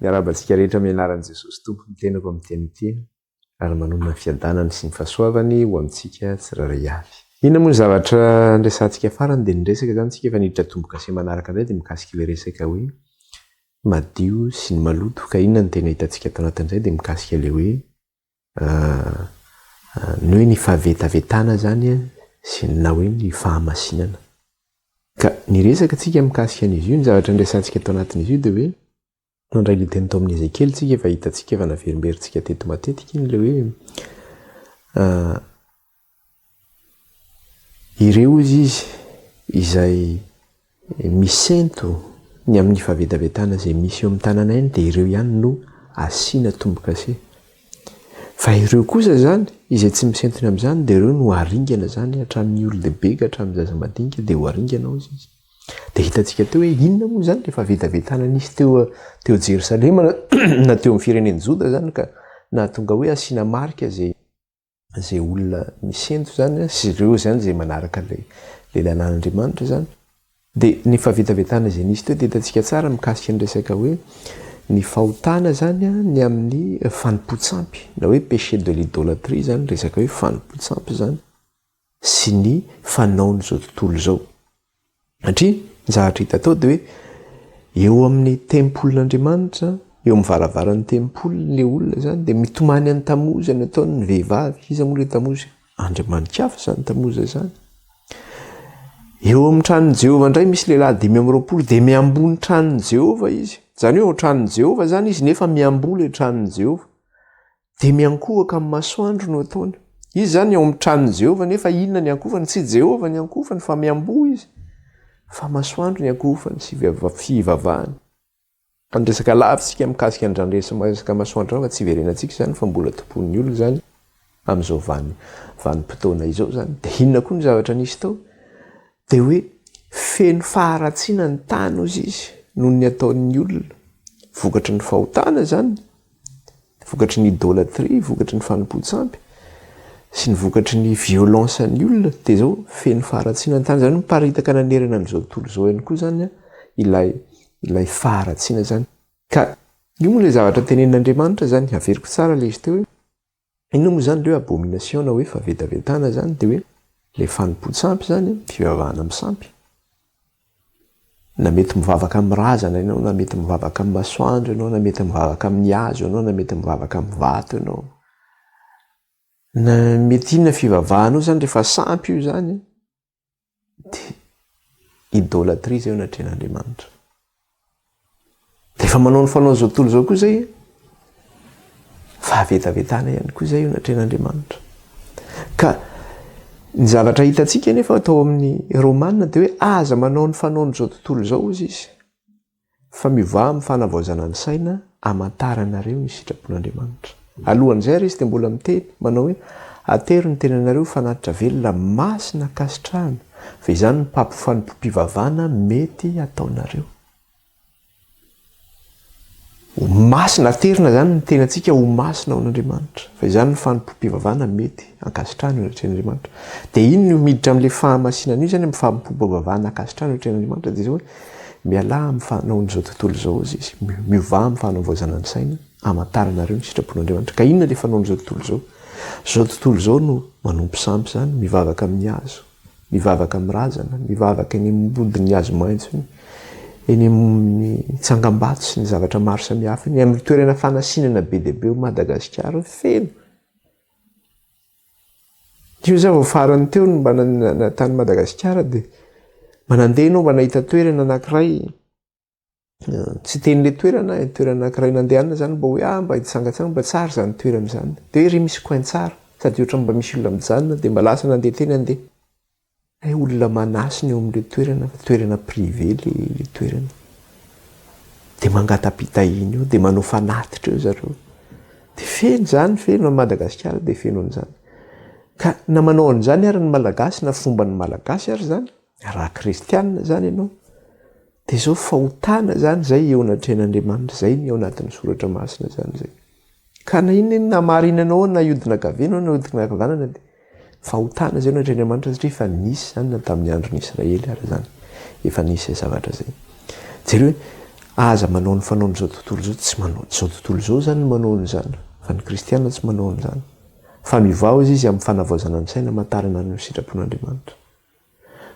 miarabantsika rehetra mianaran'i Jesosy tompo ny tenako amin'ny teny ity ary manonona fiadanany sy ny fahasoavany ho amintsika tsiraray avy. Inona moa ny zavatra andresantsika farany dia niresaka zany tsika efa niditra tombo-kase manaraka indray dia mikasika ilay resaka hoe madio sy ny maloto ka inona ny tena hitantsika tao anatin'izay dia mikasika ilay hoe ny hoe ny fahavetavetana zany sy na hoe ny fahamasinana. Ka niresaka tsika mikasika an'izy io, ny zavatra andresantsika tao anatin'izy io dia hoe nandray ny teny tao amin'ny Ezekiely tsika efa hitantsika efa naverimberitsika teto matetika iny ilay hoe ireo izy izay misento ny amin'ny fahavetavetana izay misy eo amin'ny tanàna iny dia ireo ihany no asiana tombo-kase. Fa ireo kosa zany izay tsy misentony amin'izany dia ireo no haringana zany hatramin'ny olo-dehibe ka hatramin'ny zaza madinika dia ho haringana ao izy. Dia hitantsika teo hoe inona moa zany rehefa vetavetana nisy teo Jerosalema na teo amin'ny firenen'i Joda zany ka nahatonga hoe asiana marika zay olona misento zany sy ireo zany zay manaraka ilay lanàn'Andriamanitra zany. Dia ny fahavetavetana izay nisy teo dia hitantsika tsara mikasika ny resaka hoe ny fahotana zany ny amin'ny fanompoantsampy na hoe péché de l'idolâtrie zany resaka hoe fanompoantsampy zany sy ny fanaon'izao tontolo izao. Satria ny zavatra hita tao dia hoe eo amin'ny tempolin'Andriamanitra, eo amin'ny varavaran'ny tempolin'ilay olona zany dia mitomany any tamozany ataony vehivavy. Iza moa ilay tamozy? Andriamanikafa zany tamoza zany. Eo amin'ny tranon'i Jehova indray misy lehilahy 520 dia miambony tranon'i Jehova izy. Zany hoe ao tranon'i Jehova zany izy nefa miamboha ilay tranon'i Jehova. Dia miankohaka amin'ny masoandro no ataony. Izy zany ao amin'ny tranon'i Jehova nefa inona ny ankofany? Tsy Jehova ny ankofany fa miamboha izy. Fa masoandro ny ankofany sy fivavahany. Andresaka lavitsika mikasika an'izany resaka masoandro fa tsy iverenantsika zany fa mbola tompon'ny olona zany amin'izao vanim-potoana izao zany. Dia inona koa ny zavatra nisy tao? Dia hoe feno faharatsiana ny tany ozy izy noho ny ataon'ny olona. Vokatry ny fahotana zany, vokatry ny idolâtrie, vokatry ny fanompoantsampy sy ny vokatry ny violensan'ny olona dia zao feno faharatsiana ny tany zany miparitaka nanerana an'izao tontolo izao ihany koa zany ilay faharatsiana zany. Ka io moa ilay zavatra tenen'Andriamanitra zany averiko tsara ilay izy teo hoe inona moa zany ilay hoe abomination na hoe fahavetavetana zany dia hoe ilay fanompoantsampy zany fivavahana amin'ny sampy. Na mety mivavaka amin'ny razana ianao, na mety mivavaka amin'ny masoandro ianao, na mety mivavaka amin'ny hazo ianao, na mety mivavaka amin'ny vato ianao. Na mety inona fivavahanao zany rehefa sampy io zany dia idolâtrie zay eo anatrehan'Andriamanitra. Rehefa manao ny fanao izao tontolo izao koa zay fahavetavetana ihany koa zay eo anatrehan'Andriamanitra. Ka ny zavatra hitantsika nefa atao amin'ny Romanina dia hoe aza manao ny fanaon'izao tontolo izao izy fa mivoha amin'ny fanavaozana ny saina hamantaranareo ny sitrapon'Andriamanitra. Alohan'izay ary izy dia mbola miteny manao hoe atero ny tenanareo fanatitra velona masina kasitrahana fa izany ny fanompoam-pivavahana mety ataonareo. Ho masina aterina zany ny tenantsika ho masina ao n'Andriamanitra fa izany ny fanompoam-pivavahana mety ankasitrahana eo anatrehan'Andriamanitra. Dia iny no miditra amin'ilay fahamasinana io zany amin'ny fanompoam-pivavahana ankasitrahana eo anatrehan'Andriamanitra dia zao hoe miala amin'ny fanaon'izao tontolo izao izy mivoha amin'ny fanavaozana ny saina hamantaranareo ny sitrapon'Andriamanitra. Ka inona ilay fanaon'izao tontolo izao? Izao tontolo izao no manompo sampy zany mivavaka amin'ny hazo, mivavaka amin'ny razana, mivavaka eny ambodin'ny hazo maitso eny amin'ny tsangambato sy ny zavatra maro samihafa eny amin'ny toerana fanasinana be dia be ao Madagasikara feno. Io zao vao farany teo no mba natany Madagasikara dia manandeha ianao mba nahita toerana anankiray tsy ten'ilay toerana anankiray nandehanana zany mba hoe mba hitsangatsanga mba tsara zany toerana zany dia hoe ry misy coin tsara sady ohatra mba misy olona mijanona dia mba lasa nandeha teny andeha. Olona manasina eo amin'ilay toerana privé ilay toerana. Dia mangatapitahiny eo dia manao fanatitra eo zareo. Dia feno zany feno a Madagasikara dia feno an'izany. Ka na manao an'izany ary ny Malagasy na fomba ny Malagasy ary zany raha kristianina zany ianao dia izao fahotana zany zay eo anatrehan'Andriamanitra zay ny eo anatin'ny soratra masina zany zay. Ka na inona na marinanao na iodina gavenao na iodina kavanana dia fahotana zay eo anatrehan'Andriamanitra satria efa nisy zany na tamin'ny andron'ny Israely ary zany efa nisy zavatra zay. Jery hoe aza manao ny fanaony zao tontolo zao tsy manao zao tontolo zao zany manaony zany fa ny kristiana tsy manaony zany fa mivao izy amin'ny fanavaozana ny saina matarina ny sitrapon'Andriamanitra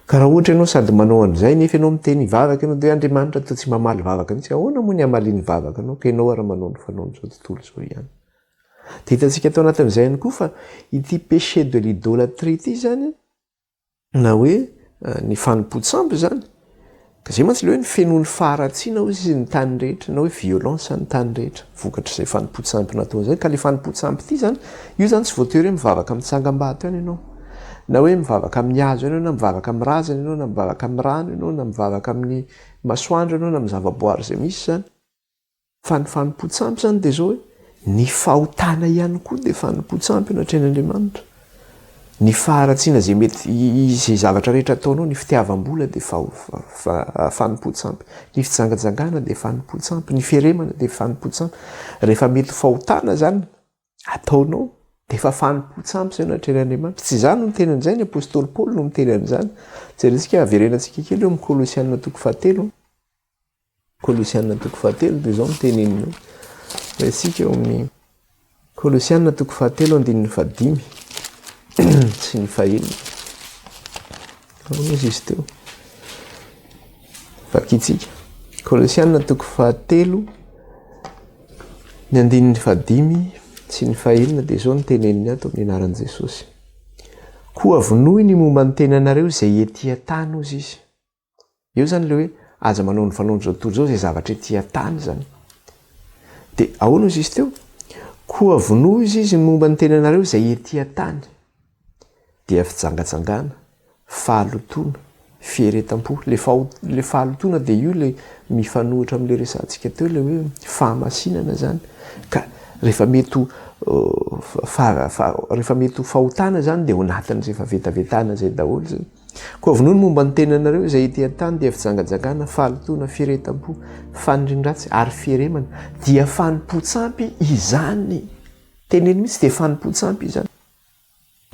ka raha ohatra ianao sady manao an'izay nefa ianao miteny ivavaka ianao dia Andriamanitra toa tsy mamaly vavaka mihitsy ahoana moa ny amaliany vavaka anao ka ianao raha manao ny fanaony zao tontolo zao ihany dia hitantsika tao anatin'izay ihany koa fa ity péché de l'idolâtrie ity zany na hoe ny fanompotsamby zany ka zay mantsy le hoe ny fenony faharatsiana hoy izy ny tany rehetra na hoe violence ny tany rehetra vokatra izay fanompotsamby natao zay ka le fanompotsamby ity zany io zany tsy voatery hoe mivavaka amin'ny tsangam-bato ihany ianao na hoe mivavaka amin'ny hazo ianao na mivavaka amin'ny razana ianao na mivavaka amin'ny rano ianao na mivavaka amin'ny masoandro ianao na amin'ny zavaboary izay misy zany fa ny fanompotsamby zany dia zao hoe ny fahotana ihany koa dia fanompotsamby anatrehan'Andriamanitra ny faharatsiana zay mety izay zavatra rehetra ataonao ny fitiavam-bola dia fanompotsamby ny fijangajangana dia fanompotsamby ny fieremana dia fanompotsamby rehefa mety fahotana zany ataonao dia efa fanompotsamby zay anatrehan'Andriamanitra tsy zany no mitenan'izay ny apôstôly Paoly no mitenan'izany jerentsika averenantsika kely eo amin'ny Kolosianina 4 Kolosianina 4 dia zao mitenenina resika eo amin'ny Kolosianina 4:5 sy ny 1 izy izy teo vakitsika Kolosianina 4:5 sy ny 1 dia zao nyteneniny ato amin'ny anaran'i Jesosy koa vonoy ny momba ny tenanareo izay etỳ tany ozy izy eo zany le hoe aza manao ny fanaony zao tontolo zao zay zavatra etỳ tany zany dia ahoana izy izy teo koa vonoy izy momba ny tenanareo izay etỳ tany dia fijangajangana fahalotoana fieretam-po le fahalotoana dia io le mifanohitra amin'le resantsika teo le hoe fahamasinana zany ka rehefa mety ho fahotana zany dia ho natin'izay favetavetana zay daholo zay koa vonoiny momba ny tenanareo izay etỳ tany dia fijangajangana fahalotoana fieretam-po fanindrindratsy ary fieremana dia fanompotsamby izany teneny mihitsy dia fanompotsamby izany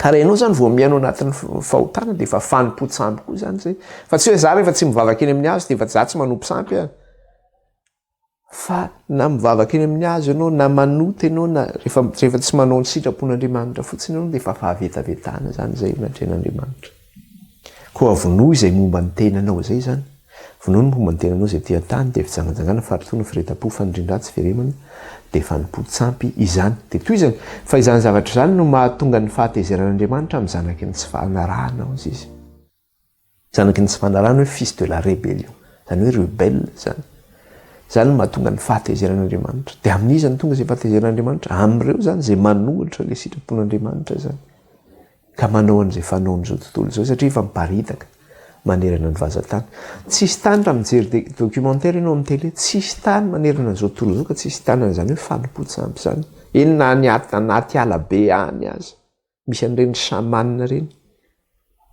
ka raha ianao zany vao miaino anatin'ny fahotana dia efa fanompotsamby koa zany zay fa tsy hoe za rehefa tsy mivavaka eny amin'ny hazo dia efa za tsy manompotsamby fa na mivavaka eny amin'ny hazo ianao na manoty ianao na rehefa tsy manao ny sitrapon'Andriamanitra fotsiny ianao dia efa fahavetavetana zany zay natrehan'Andriamanitra koa vonoy izay momba ny tenanao zay zany vonoy ny momba ny tenanao izay etỳ tany dia fijangajangana fahalotoana fieretam-po fanindrindratsy fieremana dia fanompotsamby izany dia toy izany fa izany zavatra zany no mahatonga ny fahatezeran'Andriamanitra amin'ny zanaky ny tsy fanarahana izy izy zanaky ny tsy fanarahana hoe fils de la rébellion zany hoe rebelle zany no mahatonga ny fahatezeran'Andriamanitra dia amin'izy ny tonga izay fahatezeran'Andriamanitra amin'ireo zany izay manohitra le sitrapon'Andriamanitra zany ka manao an'izay fanaon'izao tontolo zao satria efa miparitaka manerana ny vazantany tsisy tany raha mijery documentaire ianao amin'ny télé tsisy tany manerana an'izao tontolo zao ka tsisy tany an'izany hoe fanompotsamby zany eny na anaty alabe any aza misy an'ireny samanina reny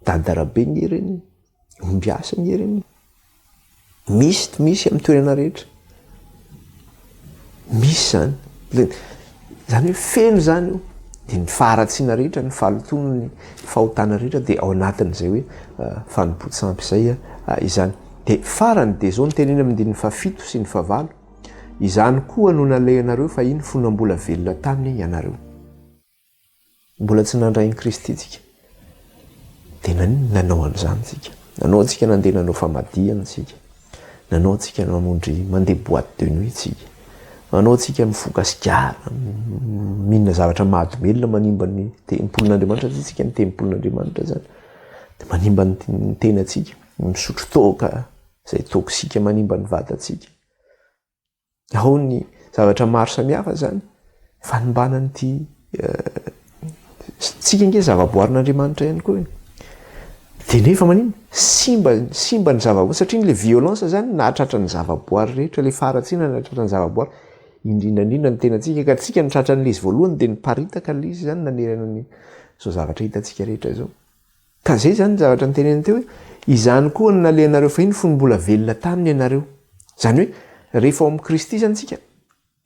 dadarabe ny reny ombiasa ny reny misy amin'ny toerana rehetra misy zany hoe feno zany io dia ny faharatsiana rehetra ny fahalotoana ny fahotana rehetra dia ao anatin'izay hoe fanompotsamby izay izany dia farany dia zao nyteneny amin'ny 7 sy ny 8 izany koa no nalehanareo fa iny fonam-bola velona taminy ianareo mbola tsy nandrainy Kristy tsika dia nanao an'izany tsika nanao antsika nandeha nanao famadihana tsika nanao antsika namonjy mandeha boîte de nuit tsika manao antsika mifoka sigara mihinana zavatra mahadomelona manimba ny tempolin'Andriamanitra tsika ny tempolin'Andriamanitra zany dia manimba ny tenantsika misotro toaka izay toksika manimba ny vatantsika ao ny zavatra maro samihafa zany fanimbana n'ity tsika nge zavaboarin'Andriamanitra ihany koa dia nefa manino simba ny zavaboary satria le violence zany nahatratra ny zavaboary rehetra le faharatsiana nahatratra ny zavaboary indrindrandrindra ny tenantsika ka tsika nitratra n'le izy voalohany dia niparitaka le izy zany nanerana ny zao zavatra hitantsika rehetra zao ka zay zany ny zavatra nytenena teo hoe izany koa no nalehanareo fa iny fonombola velona taminy ianareo zany hoe rehefa ao amin'ny Kristy zany tsika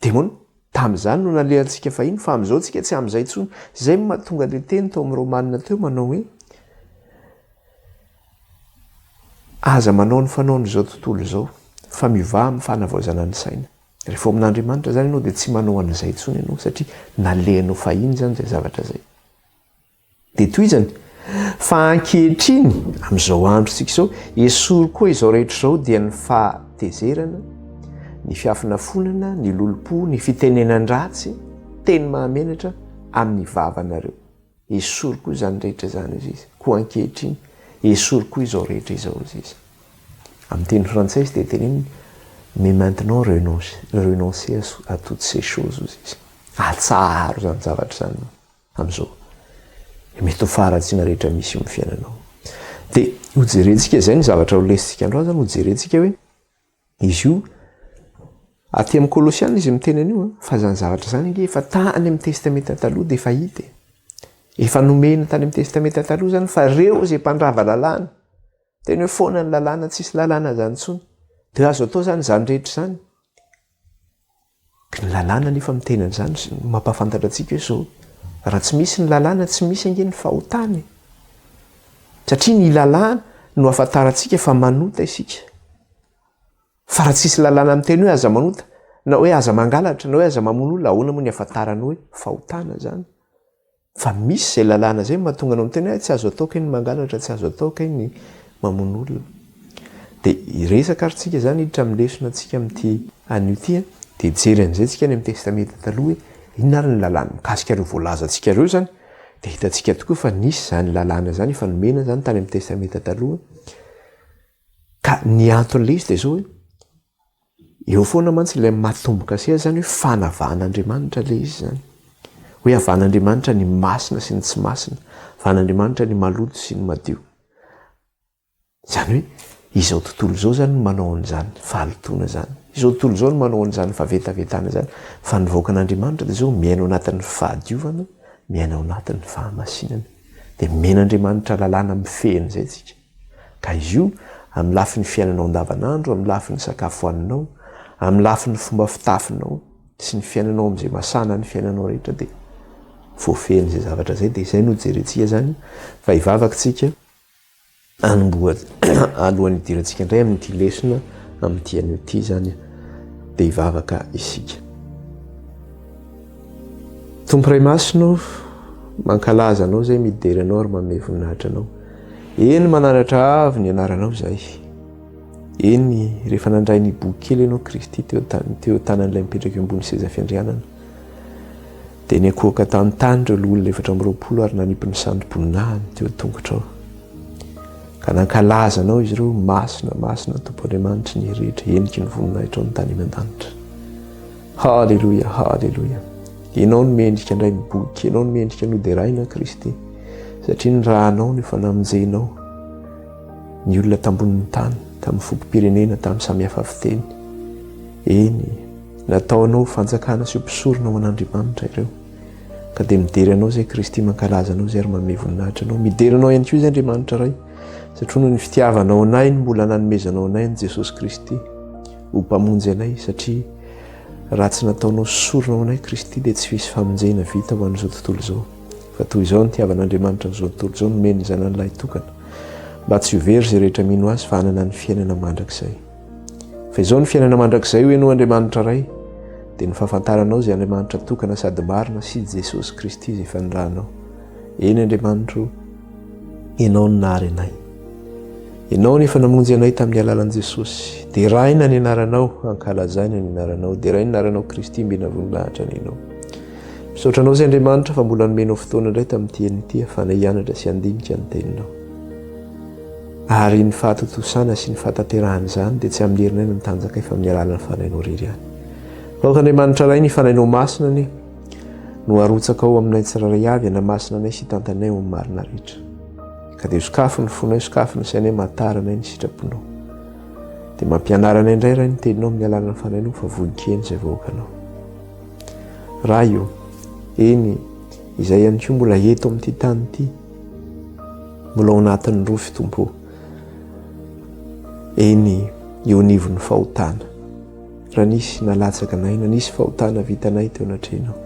dia moa tamin'izany no nalehantsika fa iny fa amin'izao tsika tsy amin'izay intsony zay mahatonga le teny tao amin'ny Romanina teo manao hoe aza manao ny fanaony zao tontolo zao fa miova amin'ny fanavaozana ny saina. Rehefa amin'Andriamanitra zany ianao dia tsy manao an'izay intsony ianao satria nalehanao fahiny zany zay zavatra zay. Dia toy izany fa ankehitriny amin'izao androntsika izao esory koa izao rehetra izao dia ny fahatezerana, ny fiafinafonana, ny lolompo, ny fitenenan-dratsy, teny mahamenatra amin'ny vavanareo. Esory koa izany rehetra izany izy izy. Koa ankehitriny esory koa izao rehetra izao izy izy. Amin'ny teny frantsay dia teneniny mais maintenant renoncer à toutes ces choses izy. Atsaro zany zavatra zany amin'izao. Mety ho faharatsiana rehetra misy eo amin'ny fiainanao. Dia hojerentsika izay ny zavatra ho lesintsika androany zany hojerentsika hoe izy io aty amin'ny Kolosiana izy miteny an'io fa zany zavatra zany nge efa tany amin'ny testamenta taloha dia efa hita. Efa nomena tany amin'ny testamenta taloha zany fa reo izay mpandrava lalàna. Teny hoe foana ny lalàna tsisy lalàna zany intsony. Dia azo atao zany zany rehetra zany. Ny lalàna nefa miteny an'izany mampafantatra antsika hoe zao. Raha tsy misy ny lalàna tsy misy ange ny fahotana. Satria ny lalàna no ahafantarantsika fa manota isika. Fa raha tsisy lalàna miteny hoe aza manota, na hoe aza mangalatra, na hoe aza mamono olona, ahoana moa ny ahafantarana hoe fahotana zany. Fa misy izay lalàna zay mahatonga anao miteny hoe tsy azo atao kay ny mangalatra, tsy azo atao kay ny mamono olona. Dia iresaka arytsika zany hiditra amin'ny lesona antsika amin'ity anio ity dia jery an'izay tsika ny amin'ny testamenta taloha hoe inona ary ny lalàna mikasika ireo voalazantsika ireo zany dia hitantsika tokoa fa nisy zany lalàna zany efa nomena zany tany amin'ny testamenta taloha. Ka ny anton'ilay izy dia zao hoe eo foana mantsy ilay matomboka seha zany hoe fanavahan'Andriamanitra ilay izy zany. Hoe havan'Andriamanitra ny masina sy ny tsy masina, havan'Andriamanitra ny maloto sy ny madio. Zany hoe izao tontolo izao zany no manao an'izany fahalotoana zany. Izao tontolo izao no manao an'izany fahavetavetana zany. Fa ny vahoakan'Andriamanitra dia zao miaina ao anatin'ny fahadiovana, miaina ao anatin'ny fahamasinana. Dia men'Andriamanitra lalàna mifehana izay tsika. Ka izy io amin'ny lafin'ny fiainanao andavanandro, amin'ny lafin'ny sakafo hohaninao, amin'ny lafin'ny fomba fitafinao sy ny fiainanao amin'izay masana ny fiainanao rehetra dia voafehana izay zavatra izay. Dia izay no jerentsika zany fa hivavaka tsika alohan'ny hidirantsika indray amin'ity lesona amin'ity anio ity zany dia hivavaka isika. Tompo Ray Masina mankalaza anao zay midery anao ary manome voninahitra anao. Eny mananatra avy ny anaranao zay. Eny rehefa nandray ny boky kely ianao Kristy teo tanan'ilay mipetraka eo ambony seza fiandrianana. Dia niakohaka tamin'ny tany ireo olona 420 ary nanipy ny sandrom-boninahiny teo tongotra ao. Ka nankalaza anao izy ireo masina masina Tompo Andriamanitra ny rehetra eniky ny voninahitra ao ny tany aman-danitra. Halleluja, halleluja. Ianao no mendrika indray ny boky, ianao no mendrika noderaina Kristy. Satria ny rahanao no efa namonjenao ny olona tambonin'ny tany, tamin'ny fokom-pirenena, tamin'ny samihafa fiteny. Eny, nataonao fanjakana sy mpisorona ao an'Andriamanitra ireo. Ka dia midery anao zay Kristy mankalaza anao zay ary manome voninahitra anao. Midery anao ihany koa izay Andriamanitra ray. Satria noho ny fitiavanao anay no mbola nanomezanao anay ny Jesosy Kristy ho mpamonjy anay, satria raha tsy nataonao sorona ao anay Kristy dia tsy misy famonjena vita ho an'izao tontolo izao. Fa toy izao ny tiavan'Andriamanitra amin'izao tontolo izao nomeny ny zanan'ilay tokana mba tsy ho very izay rehetra mino azy fa hanana ny fiainana mandrakizay. Fa izao ny fiainana mandrakizay ho ianao Andriamanitra ray dia ny fahafantaranao izay Andriamanitra tokana sady marina sy Jesosy Kristy izay fanirahanao. Eny Andriamanitra, ianao no nahary anay. Ianao nefa namonjy anay tamin'ny alalan'i Jesosy. Dia raina ny anaranao, ankalazaina ny anaranao, dia raina ny anaranao Kristy mbina voninahitra ny ianao. Misaotra anao izay Andriamanitra fa mbola nomenao fotoana indray tamin'ity an'ity ahafahana hianatra sy handinika ny teninao. Ary ny fahatotosana sy ny fahatanterahana izany dia tsy amin'ny herinay no mitanjaka fa amin'ny alalan'ny fanahinao irery ihany. Vahoaka Andriamanitra ray ny fanahinao masina ny no arotsaka ao aminay tsiraray avy hanamasina anay sy hitantanay ao amin'ny marina rehetra. Ka dia sokafo ny fonay, sokafo ny sainay, mahataranay ny sitraponao. Dia mampianaranay indray ray ny teninao amin'ny alalan'ny fanahinao fa vonikeny izay vahoakanao. Raha io, eny izay ihany koa mbola eto amin'ity tany ity, mbola ao anatin'ny rofy Tompo. Eny eo anivon'ny fahotana. Raha nisy nalatsaka anay, na nisy fahotana vitanay teo anatrenao.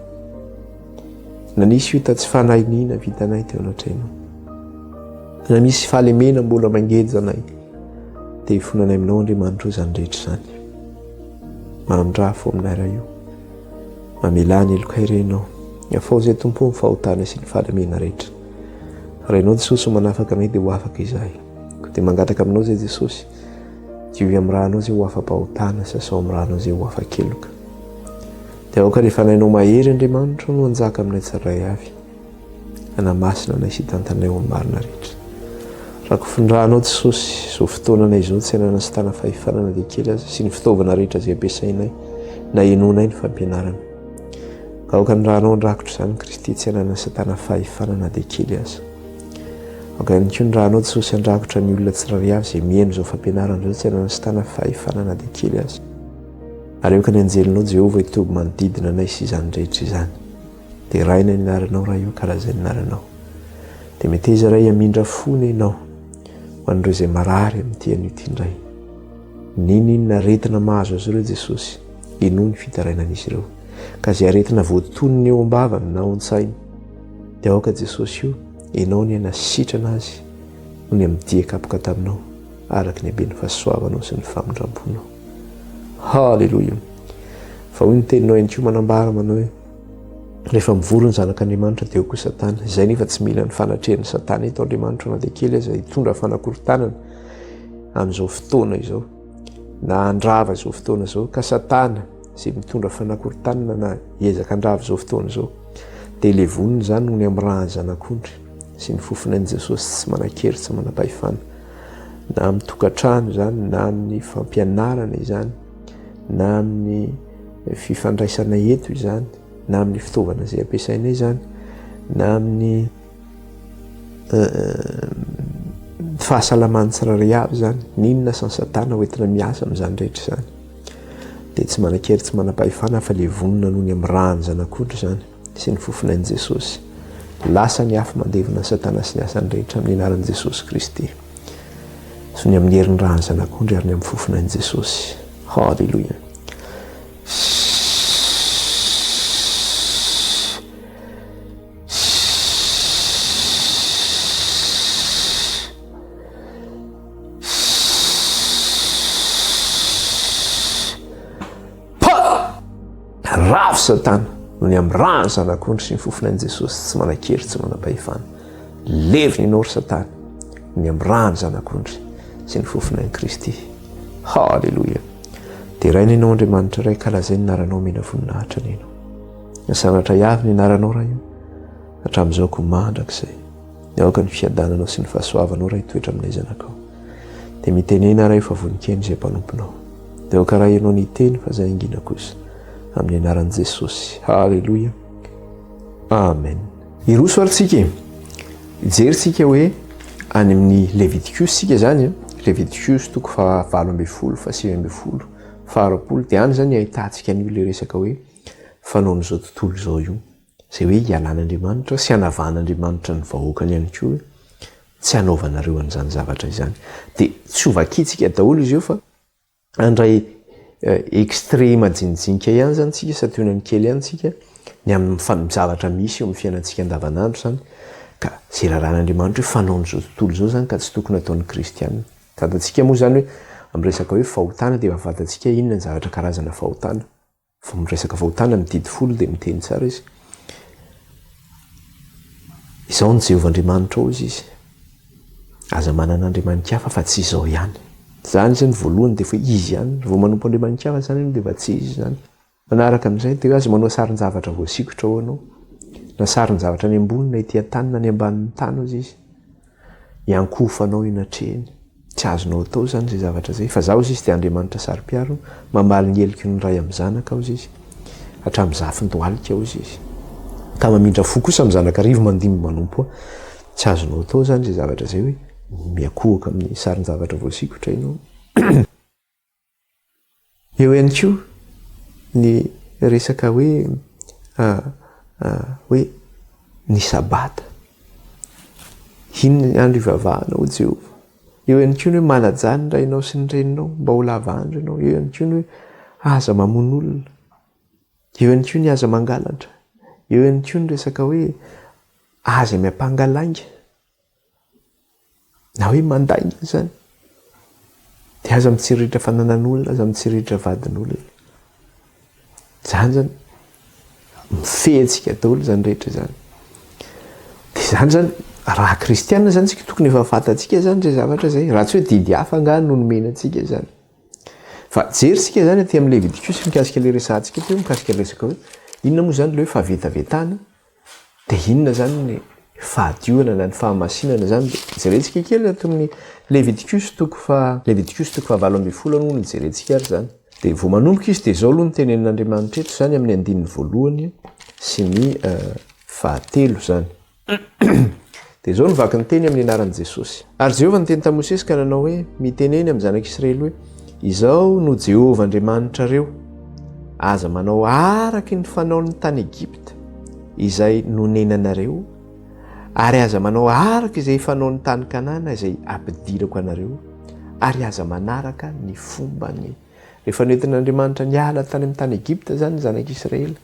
Na nisy ota tsy fanahiniana vitanay teo anatrenao. Na misy fahalemena mbola mangeja anay dia hifonanay aminao Andriamanitra izany rehetra izany. manamdra fo aminay raha io mamelany eloka irenao afao zay tompo ny fahotana sy ny fahalamena rehetra raha ianao Jesosy manafaka anay dia ho afaka izahay dia mangataka aminao zay Jesosy dioy amin'ny rahanao zay ho afa-pahotana sasao amin'ny rahanao zay ho afa-keloka dia aoka rehefa anainao mahery Andriamanitra no anjaka aminay tsaray avy anamasina anay sy tantanay ho amin'ny marina rehetra raha kofindrahanao Jesosy izao fotoananay izao tsy hanana sy tana fahifanana dia kely aza sy ny fitaovana rehetra izay ampiasainay na enonay ny fampianarana ka aoka ny rahanao andrakotro izany Kristy tsy hanana sy tana fahifanana dia kely aza aoka ihany koa ny rahanao Jesosy andrakotra ny olona tsirairay avy izay mihaino izao fampianarana izao tsy hanana sy tana fahifanana dia kely aza ary aoka ny anjelinao Jehovah hitoby manodidina anay sy izany rehetra izany dia raina ny anaranao raha io karazay ny anaranao dia meteza ray hamindra fony ianao ho an'ireo izay marary amin'ity an'io indray ninina aretina mahazo azy ireo Jesosy inoa ny fitarainan'izy ireo ka izay aretina voatonony eo am-bavany na ao an-tsainy dia aoka Jesosy io ianao ny hanasitrana azy no ny amin'ny kapoka taminao araka ny habeny fahasoavanao sy ny famindramponao halleloja fa hoy ny teninao ihany koa manambara manao hoe rehefa mivory ny zanak'Andriamanitra dia eo koa Satana izay nefa tsy mila ny fanatrehan'ny Satana eto Andriamanitra na dia kely aza hitondra fanakorontanana amin'izao fotoana izao na andrava izao fotoana izao ka Satana izay mitondra fanakorontanana na hiezaka andrava izao fotoana izao dia ilay voniny izany no ny amin'ny raha ny zanak'ondry sy ny fofonan'i Jesosy tsy manan-kery tsy manam-pahefana na amin'ny tokantrano izany na amin'ny fampianarana izany na amin'ny fifandraisana eto izany na amin'ny fitaovana izay ampiasainay izany na amin'ny fahasalamany tsirairay avy izany ninona sy ny Satana hoentina miasa amin'izany rehetra izany dia tsy manan-kery tsy manam-pahefana fa ilay vonina noho ny amin'ny raha ny zanak'ondry izany sy ny fofonan'i Jesosy lasa ny afo mandevina Satana sy ny asany rehetra amin'ny anaran'i Jesosy Kristy sy ny amin'ny herin'ny raha ny zanak'ondry ary ny amin'ny fofonan'i Jesosy halleluja rafy Satana no ny amin'ny raha ny zanak'ondry sy ny fofonan'i Jesosy tsy manan-kery tsy manam-pahefana levina ianao ry Satana ny amin'ny raha ny zanak'ondry sy ny fofonan'i Kristy halleluja dia raina ianao Andriamanitra ray kalazay ny anaranao mena voninahitra anenao nasanatra avy ny anaranao raha io hatramin'izao ko mandrakizay aoka ny fiadananao sy ny fahasoavanao raha hitoetra aminay zanakao dia mitenena raha io fa vonikeny izay mpanomponao dia aoka raha ianao niteny fa izay angina kosa amin'ny anaran'i Jesosy halleluja amen iroso aritsika jeritsika hoe any amin'ny Leviticus sika zany Leviticus toko fa 7 fa 9 farampolo dia any zany ahitantsika an'io le resaka hoe fanao n'izao tontolo izao io izay hoe hialan'Andriamanitra sy hanavan'Andriamanitra ny vahoakany ihany koa hoe tsy hanaovanareo an'izany zavatra izany dia tsy hovakitsika daholo izy io fa andray extrême majinijinika ihany zany tsika satonany kely ihany tsika ny amin'ny zavatra misy eo amin'ny fiainantsika andavanandro zany ka zay rahan'Andriamanitra hoe fanao n'izao tontolo izao zany ka tsy tokony ataon'ny kristianina fantatsika moa zany hoe amin'ny resaka hoe fahotana dia mahafantatsika inona ny zavatra karazana fahotana fa amin'ny resaka fahotana mididy folo dia miteny tsara izy izao ny Jehovah'Andriamanitra ao izy aza manan'Andriamanika hafa fa tsy izao ihany zany zany voalohany dia fa izy ihany vao manompo Andriamanika hafa zany dia fa tsy izy zany manaraka amin'izay dia aza manao sarin-javatra voasikotra ao anao na sarin-javatra any ambony na ety an-tany na ny ambanin'ny tany ozy izy iankofanao inatrehany tsy azonao atao zany zay zavatra zay fa zaho izy dia Andriamanitra sary-piaro mamaly ny heliko ny ray amin'ny zanaka ao izy hatramin'ny zafin-doalika ao izy ka mamindra fo kosa amin'ny zanakarivo mandimby manompo tsy azonao atao zany zay zavatra zay hoe miakohaka amin'ny sarin-javatra voasikotra ianao eo ihany koa ny resaka hoe ny sabata iny andro ivavahana o Jehova eo ihany koa ny hoe manajany rainao sy ny reninao mba ho lavandro ianao eo ihany koa ny hoe aza mamono olona eo ihany koa ny aza mangalatra eo ihany koa ny resaka hoe aza miampangalanga na hoe mandainga zany dia aza mitsiritra fananan'olona aza mitsiritra vadin'olona zany zany mifehtsika daholo zany rehetra zany. De zany zany raha kristianina zany tsika tokony efa fantatsika zany zay zavatra zay, raha tsy hoe didy hafa nga no nomenantsika zany. Fa jerisika zany aty amin'ny Leviticus mikasika le resantsika teo mikasika resaka hoe inona moa zany le hoe fahavetavetana, de inona zany ny fahadioana na ny fahamasinana zany. De jerentsika kely ato amin'ny Leviticus toko fa 7:20 no jerentsika ary zany. De vao manomboka izy de zao aloha ny tenenin'Andriamanitra eto zany amin'ny 9 sy ny 10 zany. De zao nivaky ny teny amin'ny anaran'i Jesosy. Ary Jehovah niteny tamin'i Mosesy ka nanao hoe miteneny amin'ny zanak'Israely hoe izao no Jehovah Andriamanitrareo, aza manao araky ny fanaon'ny tany Egipta izay nonenanareo, ary aza manao araka izay fanaon'ny tany Kanana izay ampidirako anareo, ary aza manaraka ny fombany. Rehefa nentin'Andriamanitra niala tany amin'ny tany Egipta zany zanak'Israely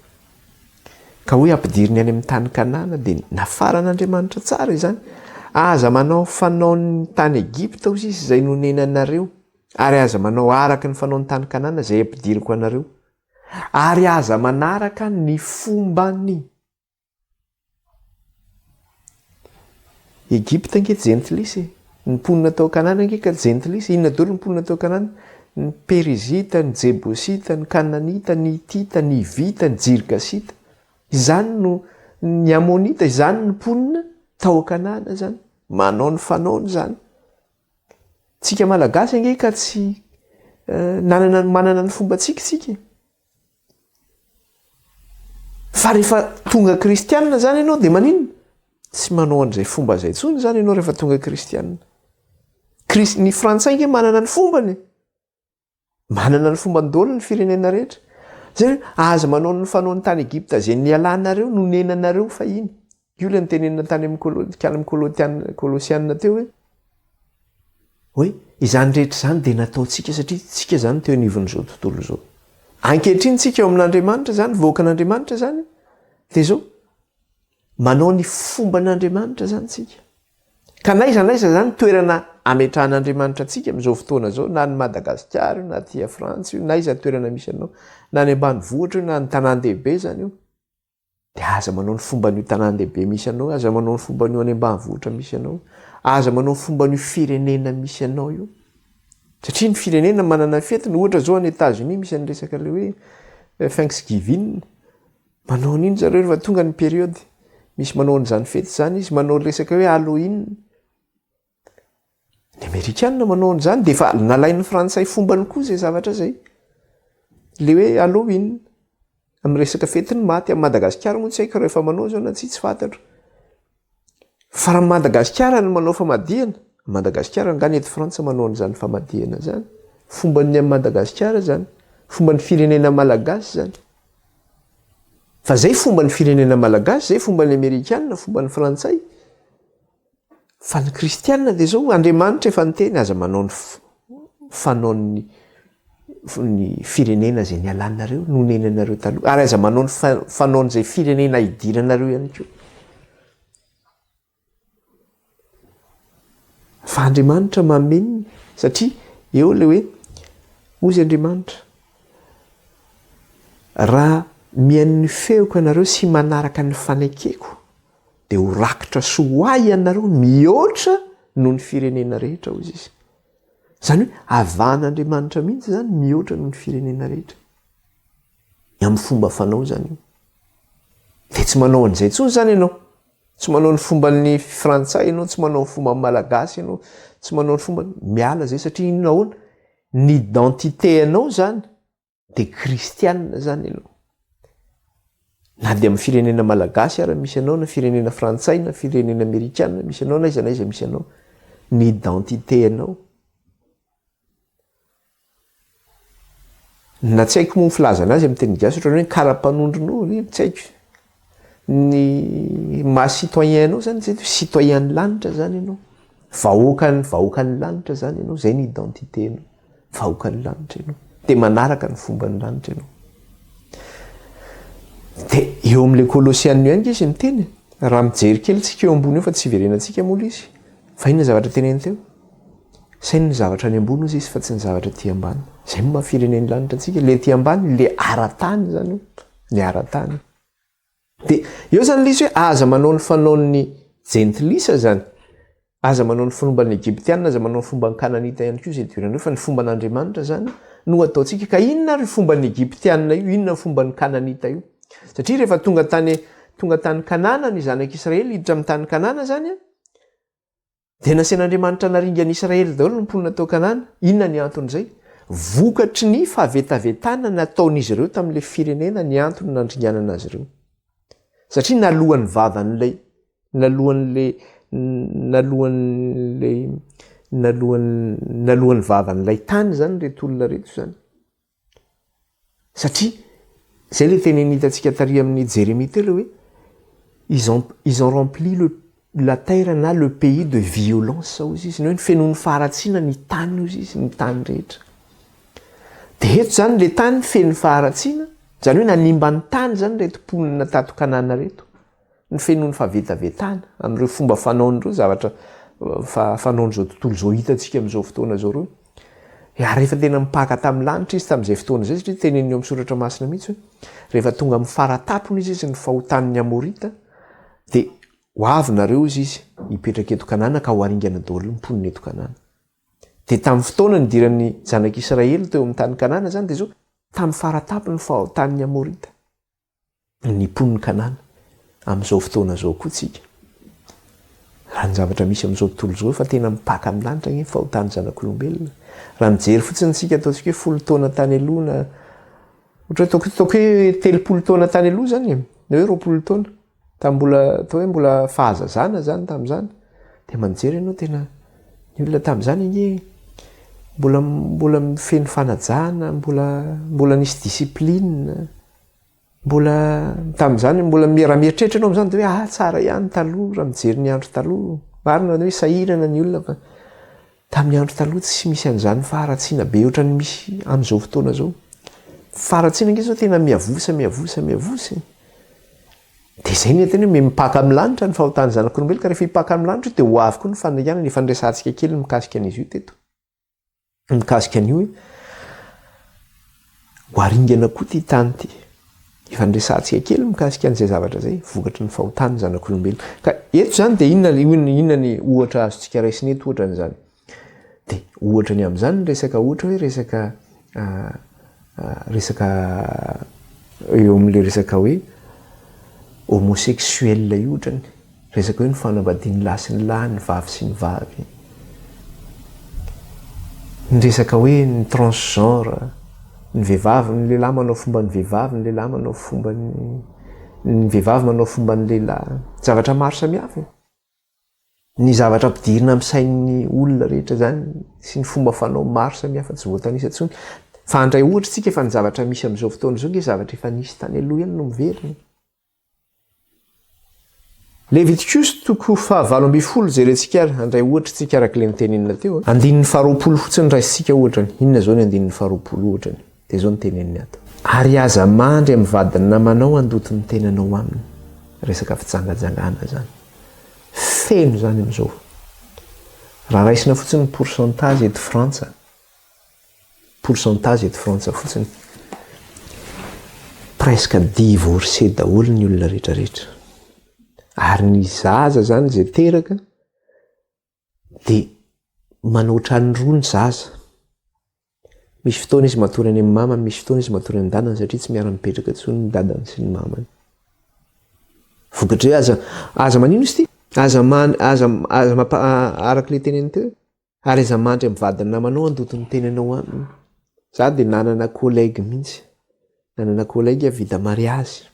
ka hoe ampidiriny any amin'ny tany Kanana, de nafaran'Andriamanitra tsara izany. Aza manao fanaon'ny tany Egipta ozy izy izay nonenanareo, ary aza manao araka ny fanaon'ny tany Kanana izay ampidiriko anareo, ary aza manaraka ny fombany. Egipta nge jentilisy, ny mponina tao Kanana nge ka jentilisy. Inona daholo ny mponina tao Kanana? Ny Perizita, ny Jebosita, ny Kananita, ny Hitita, ny Hivita, ny Jirgasita. Izany no ny Amonita, izany ny mponina tao Kanana zany, manao ny fanaony zany. Tsika malagasy nge ka tsy manana ny fombantsika tsika. Fa rehefa tonga kristianina zany ianao de maninona? Tsy manao an'izay fomba zay tsony zany ianao rehefa tonga kristianina. Ny frantsay nge manana ny fombany, manana ny fombany daholo ny firenena rehetra. Zay aza manao ny fanaon'ny tany Egipta zay nialanareo, nonenanareo fahiny. Io le nitenenina tany amin'ny Kolosianina teo hoe izany rehetra zany de nataontsika satria tsika zany teo anivon'izao tontolo zao. Ankehitriny tsika eo amin'Andriamanitra zany, voakan'Andriamanitra zany, de zao manao ny fomban'Andriamanitra zany tsika. Ka naiza zany toerana ametrahan'Andriamanitra atsika amin'izao fotoana zao, na ny Madagasikara na aty Frantsa io, naiza toerana misy anao, na ny ambanivohitra io, na ny tanàn-dehibe zany io, de aza manao ny fomban'io tanàn-dehibe misy anao, aza manao ny fomban'io any ambanivohitra misy anao, aza manao ny fomban'io firenena misy anao io. Satria ny firenena manana fetiny, ohatra zao any États-Unis misy any resaka le hoe Thanksgiving. Manao an'iny zareo rehefa tonga ny période, misy manao an'izany fety zany izy, manao resaka hoe Halloween. Ny Amerikanina manao an'izany, de efa nalain'ny Frantsay fombany koa zay zavatra zay, le hoe Halloween amin'ny resaka fetiny maty. Amin'ny Madagasikara moa tsy haiko rehefa manao zao na tsy fantatro. Fa raha Madagasikara no manao famadihana, Madagasikara nga ny eto Frantsa manao an'izany famadihana zany, fomban'ny amin'ny Madagasikara zany, fomban'ny firenena malagasy zany. Fa zay fomban'ny firenena malagasy, zay fomban'ny Amerikanina, fomban'ny Frantsay. Fa ny kristianina de zao Andriamanitra efa niteny aza manao ny fanaony ny firenena zay nialanareo, nonenanareo taloha, ary aza manao ny fanaon'izay firenena idiranareo ihany koa. Fa Andriamanitra mameniny, satria eo le hoe ozy Andriamanitra, raha mihaino ny feoko ianareo sy manaraka ny fanaikeko, de ho rakitra sy ho ay ianareo mihoatra noho ny firenena rehetra ozy izy. Zany hoe avan'Andriamanitra mihitsy zany mihoatra noho ny firenena rehetra. Amin'ny fomba fanao zany io. De tsy manao an'izay tsony zany ianao. Tsy manao ny fomban'ny Frantsay ianao, tsy manao ny fomban'ny Malagasy ianao, tsy manao ny fomba miala zay satria inona ahoana? Ny identité anao zany de kristianina zany ianao. Na de amin'ny firenena Malagasy ary misy anao, na firenena Frantsay, na firenena Amerikanina misy anao, naiza misy anao, ny identité anao. Na tsy haiko moa filaza anazy amin'ny teny gasy ohatran'ny hoe kara-panondronao, tsy haiko. Ny maha-citoyen anao zany zay citoyen ny lanitra zany ianao. Vahoakan'ny lanitra zany ianao, zay ny identité anao. Vahoakan'ny lanitra ianao. De manaraka ny fomban'ny lanitra ianao. De eo amin'ilay Kolosianina ihany izy miteny, raha mijery kely tsika eo ambony eo fa tsy verenantsika moa izy. Fa inona zavatra teneny teo? sainy ny zavatra ny ambony izy fa tsy ny zavatra ty ambany zay mahafireneny lanitra atsika le ty ambany le ara-tany zany ny ara-tany de eo zany lisy hoe aza manao ny fanaon'ny jentilisa zany aza manao ny fomban'ny egyptiana aza manao ny fomban'ny kananita ihany koa zay diran'reo fa ny fomba n'andriamanitra zany no ataontsika ka inona ry fomban'ny egyptiana io inona ny fomban'ny kananita io satria rehefa tonga tany kanana ny zanak'Israely hiditra amin'ny tany kanana zany a de nasen'andriamanitra naringa ny Israely daholo ny mponina tao kanana inona ny anton'izay vokatry ny fahavetavetana nataon'izy ireo tamin'le firenena ny antony nandringanana azy ireo satria nalohan'ny vavan'lay nalohan'ny vavan'lay tany zany reto olona reto zany satria zay le teneny hitantsika tary amin'ny Jérémie telo hoe ils ont rempli la terre na le pays de violence sao izy hoe ny fenon'ny faharatsiana ny tany io izy ny tany rehetra de eto zany le tany fen'ny faharatsiana zany hoe nanimba ny tany zany reto mponina tato kanana reto ny fenon'ny fahavetavetana amin'ireo fomba fanaon'ireo zavatra fanaon'izao tontolo zao hitantsika amin'izao fotoana zao reo ary rehefa tena mipaka tamin'ny lanitra izy tamin'izay fotoana zay satria teneny eo amin'ny soratra masina mihitsy hoe rehefa tonga amin'ny faratapony izy ny fahotan'ny Amorita de ho avy nareo izy hipetraka eto kanana ka ho aringana daholo ny mponina eto kanana de tamin'ny fotoana ny diran'ny zanak'Israely teo amin'ny tany kanana zany de zao tamin'ny faratapony fahotan'ny Amorita ny mponiny kanana amin'izao fotoana zao koa tsika raha ny zavatra misy amin'izao tontolo zao fa tena mipaka amin'ny lanitra ny fahotany zanak'olombelona raha mijery fotsiny tsika ataontsika hoe 10 taona tany aloha na ohatra ataoko hoe 3 taona tany aloha zany na hoe 20 taona tambola atao hoe mbola fahazazana zany tamin'izany de manjery ianao tena ny olona tamin'izany iny mbola mifeny fanajana mbola nisy discipline mbola tamin'izany mbola miara-mieritreritra ianao amin'izany de hoe tsara ihany taloha raha mijery ny andro taloha marina hoe sahirana ny olona fa tamin'ny andro taloha tsy misy an'izany faharatsiana be ohatra ny misy amin'izao fotoana zao faharatsiana nge zao tena miavosa de zay ny tena hoe mipaka amin'ny lanitra ny fahotany zanak'olombelona ka rehefa hipaka amin'ny lanitra de ho avy koa ny fananganana efa nresantsika kely mikasika an'izy io teto mikasika an'io hoe ho aringana koa ty tany ty efa nresantsika kely mikasika an'izay zavatra zay vokatry ny fahotany zanak'olombelona ka eto zany de inona ny ohatra azontsika raisiny eto ohatra n'izany de ohatra ny amin'izany resaka ohatra hoe resaka eo amin'le resaka hoe homosexuel io ohatrany resaka hoe ny fanambadian'ny lahy sy ny lahy ny vavy sy ny vavy ny resaka hoe ny transgenre ny vehivavy ny lehilahy manao fomba ny vehivavy ny lehilahy manao fomba ny vehivavy manao fomba ny lehilahy zavatra maro samihafa ny zavatra ampidirina amin'ny sain'ny olona rehetra zany sy ny fomba fanao maro samihafa tsy voatanisa ntsony fa andray ohatra tsika efa ny zavatra misy amin'izao fotoana zao nge zavatra efa nisy tany aloha ihany no miverina Leviticus toko 7:20 jerentsika andray ohatra tsika arak'le nitenenina teo andininy 20 fotsiny raisitsika ohatrany inona zao ny andininy 20 ohatrany de zao ny teneniny ato ary aza mandry amin'ny vadiny namanao andoto ny tenanao aminy resaka fijangajangana zany feno zany amin'izao raha raisina fotsiny pourcentage eto Frantsa fotsiny presque divorcé daholo ny olona rehetrarehetra ary ny zaza zany zay teraka de manoatra ny roa ny zaza misy fotoana izy matory any amin'ny mamany misy fotoana izy matory any dadany satria tsy miara-mipetraka tsony ny dadany sy ny mamany vokatry hoe aza manino izy ty arak'le teneny teo ary aza mandry amin'ny vadiny namanao andoto ny tenanao aminy za de nanana collègue mihitsy nanana collègue avida mariazy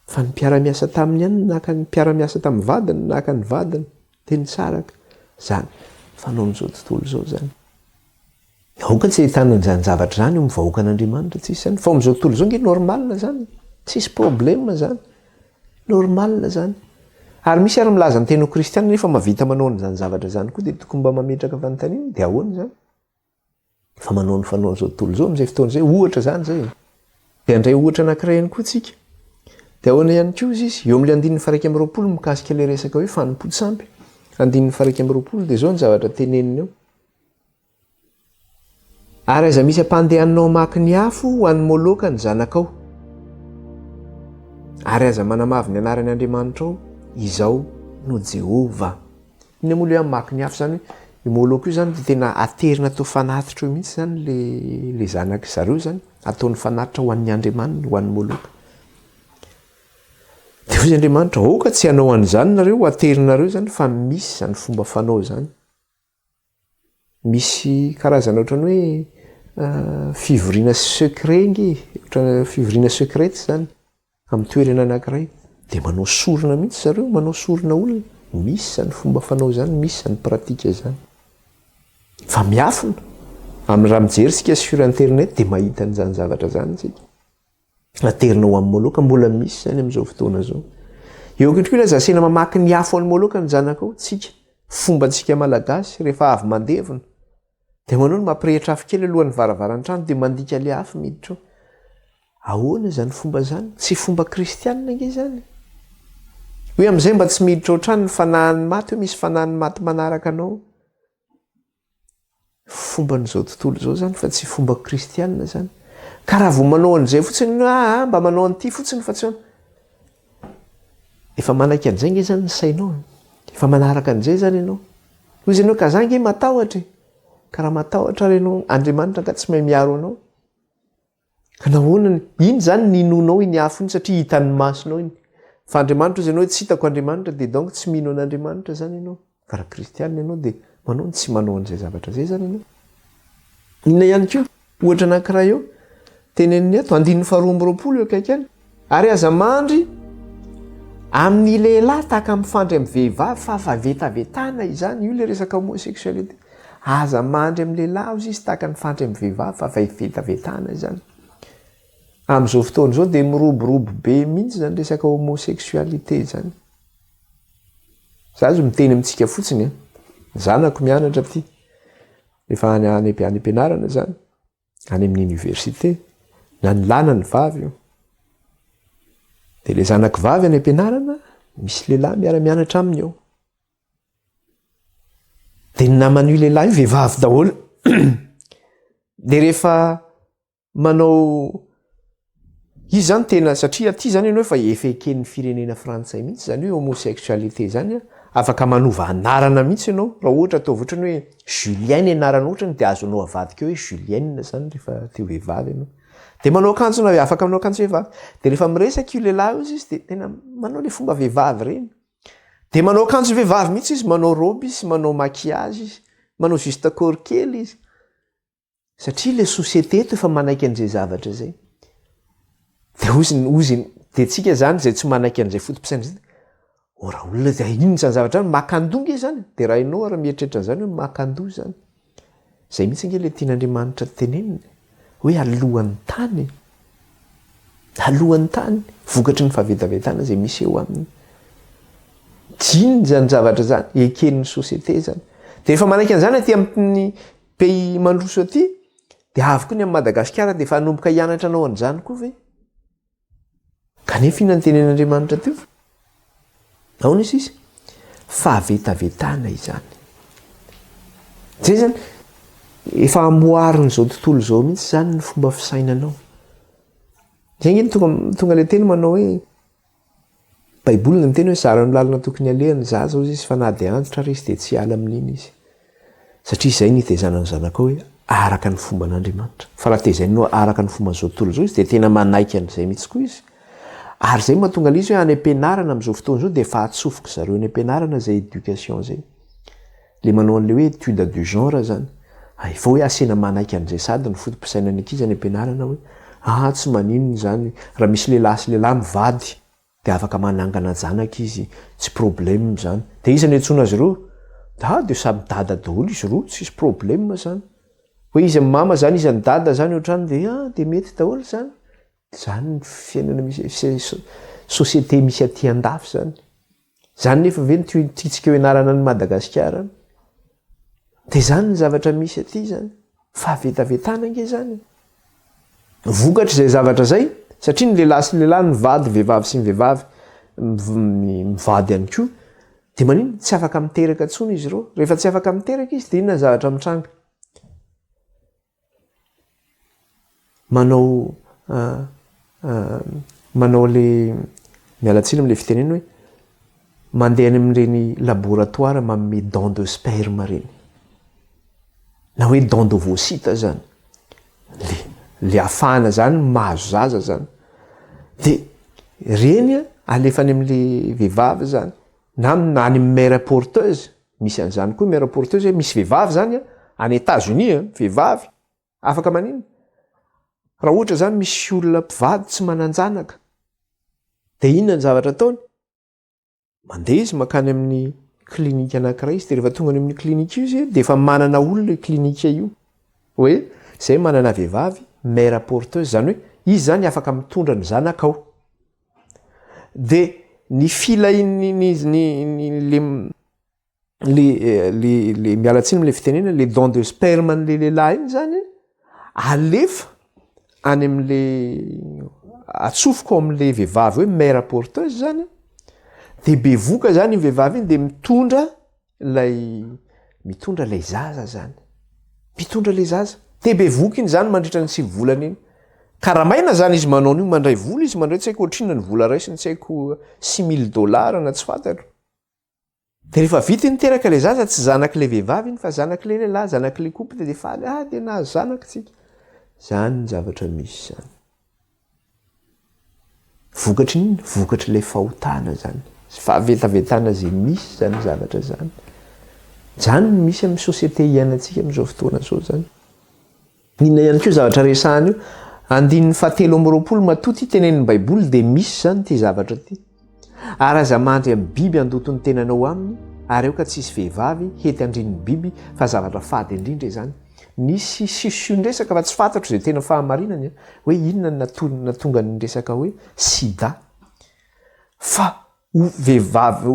fa ny mpiara-miasa taminy ihany naka ny mpiara-miasa tamin'ny vadiny naka ny vadiny teny saraka zany fanao n'izao tontolo zao zany aoka tsy ahitana zany zavatra zany eo mivahoaka an'Andriamanitra tsisy zany fa amin'izao tontolo zao nge normalna zany tsisy problème zany normalna zany ary misy ary milaza ny teny kristiana nefa mavita manao n'izany zavatra zany koa de tokony mba mametraka fanontaniana de ahoana zany fa manao ny fanao n'izao tontolo zao amin'izay fotoana zay ohatra zany zay de andray ohatra anankiray ihany koa tsika de ahoana ihany koa izy eo amin'le 120 mikasika le resaka hoe fanompo-tsampy 120 de zao ny zavatra teneniny eo ary aiza misy ampandehananao maky ny afo ho an'ny moloka ny zanakao, ary aiza manamavy ny anarany Andriamanitra ao, izao no Jehova. Ny mola hoe maky ny afo zany hoe moloka io zany dia tena aterina atao fanatitra io mihitsy zany le zanak' zareo zany, ataony fanatitra ho an'ny Andriamanitra, ho an'ny moloka. Dia hoy Andriamanitra, oka tsy hanao an'izany nareo, aterinareo zany fa misy zany fomba fanao zany. Misy karazana ohatrany hoe fivoriana secret nge, ohatrany fivoriana secrète zany amin'ny toerana anankiray, dia manao sorona mihitsy zareo, manao sorona olona. Misy zany fomba fanao zany, misy zany pratika zany. Fa miafina amin'ny raha mijery sika sur internet dia mahita an'izany zavatra zany tsika. Aterina ho amin'ny moloka mbola misy zany amin'izao fotoana zao. Eo koa ilay zasena mamaky ny afo amin'ny moloka ny zanakao, tsika fombantsika malagasy rehefa avy mandevona dia manao ny mampirehitra afo kely alohan'ny varavaran'ny trano dia mandika ilay afo miditra ao. Ahoana zany fomba zany? Tsy fomba kristianina nge zany. Hoe amin'izay mba tsy miditra ao trano ny fanahin'ny maty, hoe misy fanahin'ny maty manaraka anao. Fomban'izao tontolo zao zany fa tsy fomba kristianina zany. Ka raha vao manao an'izay fotsiny mba manao an'ity fotsiny fa tsy efa manaiky an'izay nge zany ny sainao, efa manaraka an'izay zany ianao. Hoy izy ianao ka zany nge matahotra, ka raha matahotra ary ianao Andriamanitra ka tsy mahay miaro anao. Ka nahoana iny zany ninonao iny afo iny satria hitan'ny masonao iny. Fa Andriamanitra hoy ianao hoe tsy hitako Andriamanitra dia donc tsy mino an'Andriamanitra zany ianao. Ka raha kristianina ianao dia manao tsy manao an'izay zavatra zay zany ianao. Inona ihany koa ohatra anankiray eo teneniny eto 220 eo kaikany, ary aza mandry amin'ny lehilahy tahaka mifandry amin'ny vehivavy fa vavetavetana izany, io le resaka homosexualité. Aza mandry amin'ny lehilahy ozy izy tahaka mifandry amin'ny vehivavy fa vavetavetana izany. Amin'izao fotoana izao dia miroborobo be mihitsy zany resaka homosexualité zany. Za zo miteny amintsika fotsiny, zanako mianatra aty, efa any am-pianarana zany, any amin'ny université, na ny lahy na ny vavy io. Dia ilay zanako vavy any am-pianarana, misy lehilahy miara-mianatra aminy ao. Dia ny naman'io lehilahy io vehivavy daholo. Dia rehefa manao izy zany tena, satria aty zany ianao efa efeken'ny firenena frantsay mihitsy zany hoe homosexualité zany, afaka manova anarana mihitsy ianao. Raha ohatra ataovy ohatrany hoe Julienne anarana ohatrany dia azonao avadika hoe Julienne zany rehefa teo vehivavy ianao. Dia manao akanjo na afaka manao akanjo vehivavy. Dia rehefa miresaka io lehilahy izy dia tena manao le fomba vehivavy reny. Dia manao akanjo vehivavy mihitsy izy, manao robe izy, manao maquillage izy, manao juste corps kely izy. Satria le société eto efa manaiky an'izay zavatra zay. Dia oziny dia tsika zany zay tsy manaiky an'izay fotom-pisaina zay. Raha olona dia inona zany zavatra zany makandonga zany. Dia raha ianao raha mieritreritra zany hoe makandoa zany. Zay mihitsy nge le tian'Andriamanitra teneniny hoe alohan'ny tany. Alohan'ny tany vokatry ny fahavetavetana zay misy eo aminy. Diny zany zavatra zany, eken'ny société zany. Dia rehefa manaiky an'izany aty amin'ny pays mandroso aty, dia avy koa ny amin'ny Madagasikara dia efa hanomboka hianatra anao an'izany koa ve? Kanefa inona ny tenen'Andriamanitra teo? Ahoana izy? Fahavetavetana izany. Zay zany efa amoarin'izao tontolo izao mihitsy zany ny fomba fisainanao. Zay nge tonga le teny manao hoe Baibolina miteny hoe zara ny lalina tokony alehany zaza izy fa na dia antitra ary izy dia tsy ala amin'iny izy. Satria izay nitezana ny zanakao hoe araka ny fomban'Andriamanitra. Fa raha tezainao araka ny fomban'izao tontolo izao izy dia tena manaiky an'izay mihitsy koa izy. Ary zay mahatonga izy hoe any am-pianarana amin'izao fotoana izao dia efa atsofoka zareo any am-pianarana zay éducation zay. Le manao an'ilay hoe étude du genre zany. Efa hoe asena manaiky an'izay sady ny fotom-pisainany ankizy any am-pianarana hoe tsy maninona zany raha misy lehilahy sy lehilahy mivady dia afaka manangana janaka izy, tsy problème zany. Dia izy ny antsoina azy ireo, dia samy dada daholo izy roa, tsisy problème zany. Hoe izy amin'ny mama zany, izy ny dada zany ohatrany dia mety daholo zany. Zany ny fiainana misy société misy aty andafy zany. Zany nefa ve nititsika hoe anarana ny Madagasikara. Dia zany ny zavatra misy aty zany. Fahavetavetana nge zany. Vokatra izay zavatra zay, satria ny lehilahy sy lehilahy mivady, vehivavy sy ny vehivavy mivady ihany koa, dia manino tsy afaka miteraka intsony izy ireo. Rehefa tsy afaka miteraka izy dia inona ny zavatra mitranga? manao le mialatsiny am'le fitenena hoe mandeha any am'ireny laboratoire manome don de sperme reny na hoe don de vocite zany le afahana zany mahazo zaza zany de reny alefany am'le vehivavy zany na any amy mère porteuse misy an'izany koa mère porteuse hoe misy vehivavy zany any États-Unis vehivavy afaka manino raha ohatra zany misy olona mpivady tsy mananjanaka de inona ny zavatra ataony mandeha izy makany amin'ny klinika anankiray izy de rehefa tonga any amin'ny klinika izy de efa manana olona io klinika io hoe zay manana vehivavy mère porteuse zany hoe izy zany afaka mitondra ny zanaka ao de ny le mialatsiny am'le fitenena le don de sperme an'le lehilahy iny zany alefa any am'le atsofoko am'le vehivavy hoe mère porteuse zany de bevoka zany iny vehivavy iny de mitondra lay zaza zany mitondra le zaza de bevoka iny zany mandritra ny 6 volana iny karamaina zany izy manao an'io mandray vola izy mandray tsy haiko ohatrinona ny vola raisiny tsy haiko $6,000 na tsy fantatro de rehefa vita iny teraka le zaza tsy zanaky le vehivavy iny fa zanaky le lehilahy zanaky le couple de faly de nahazo zanaky tsika zany ny zavatra misy zany vokatry ny vokatry le fahotana zany fahavetavetana zay misy zany zavatra zany zany misy amin'ny société iainantsika am'izao fotoana zao zany inona ihany koa zavatra resahana io andininy 7 matoty tenenin'ny baiboly de misy zany ty zavatra ty ary aza mandry amin'ny biby andotony tenanao aminy ary eo ka tsisy vehivavy hety andrininy biby fa zavatra fady indrindra zany nisy siondresaka fa tsy fantatro zay tena fahamarinany hoe inona natonga ny resaka hoe sida fa vehivavy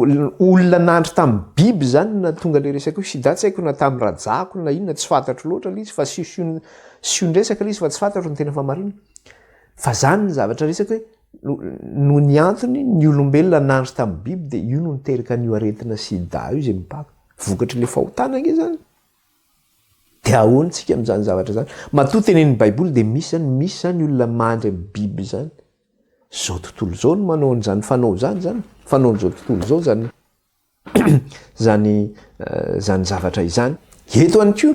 olona nandry tamin'ny biby zany natonga le resaka hoe sida tsy haiko na tamin'ny rajako na inona tsy fantatro loatra le izy fa siondresaka le izy fa tsy fantatro ny tena fahamarinana fa zany ny zavatra resaka hoe no ny antony ny olombelona nandry tamin'ny biby de io no niteraka n'io aretina sida io zay mibaka vokatry le fahotana nge zany de ahoantsika am'zany zavatra zany matoa tenen'ny baiboly de misy zany olona mandry amin'ny biby zany zao tontolo zao no manao an'zany fanao zao tontolo zao zany zany zavatra izany eto any ko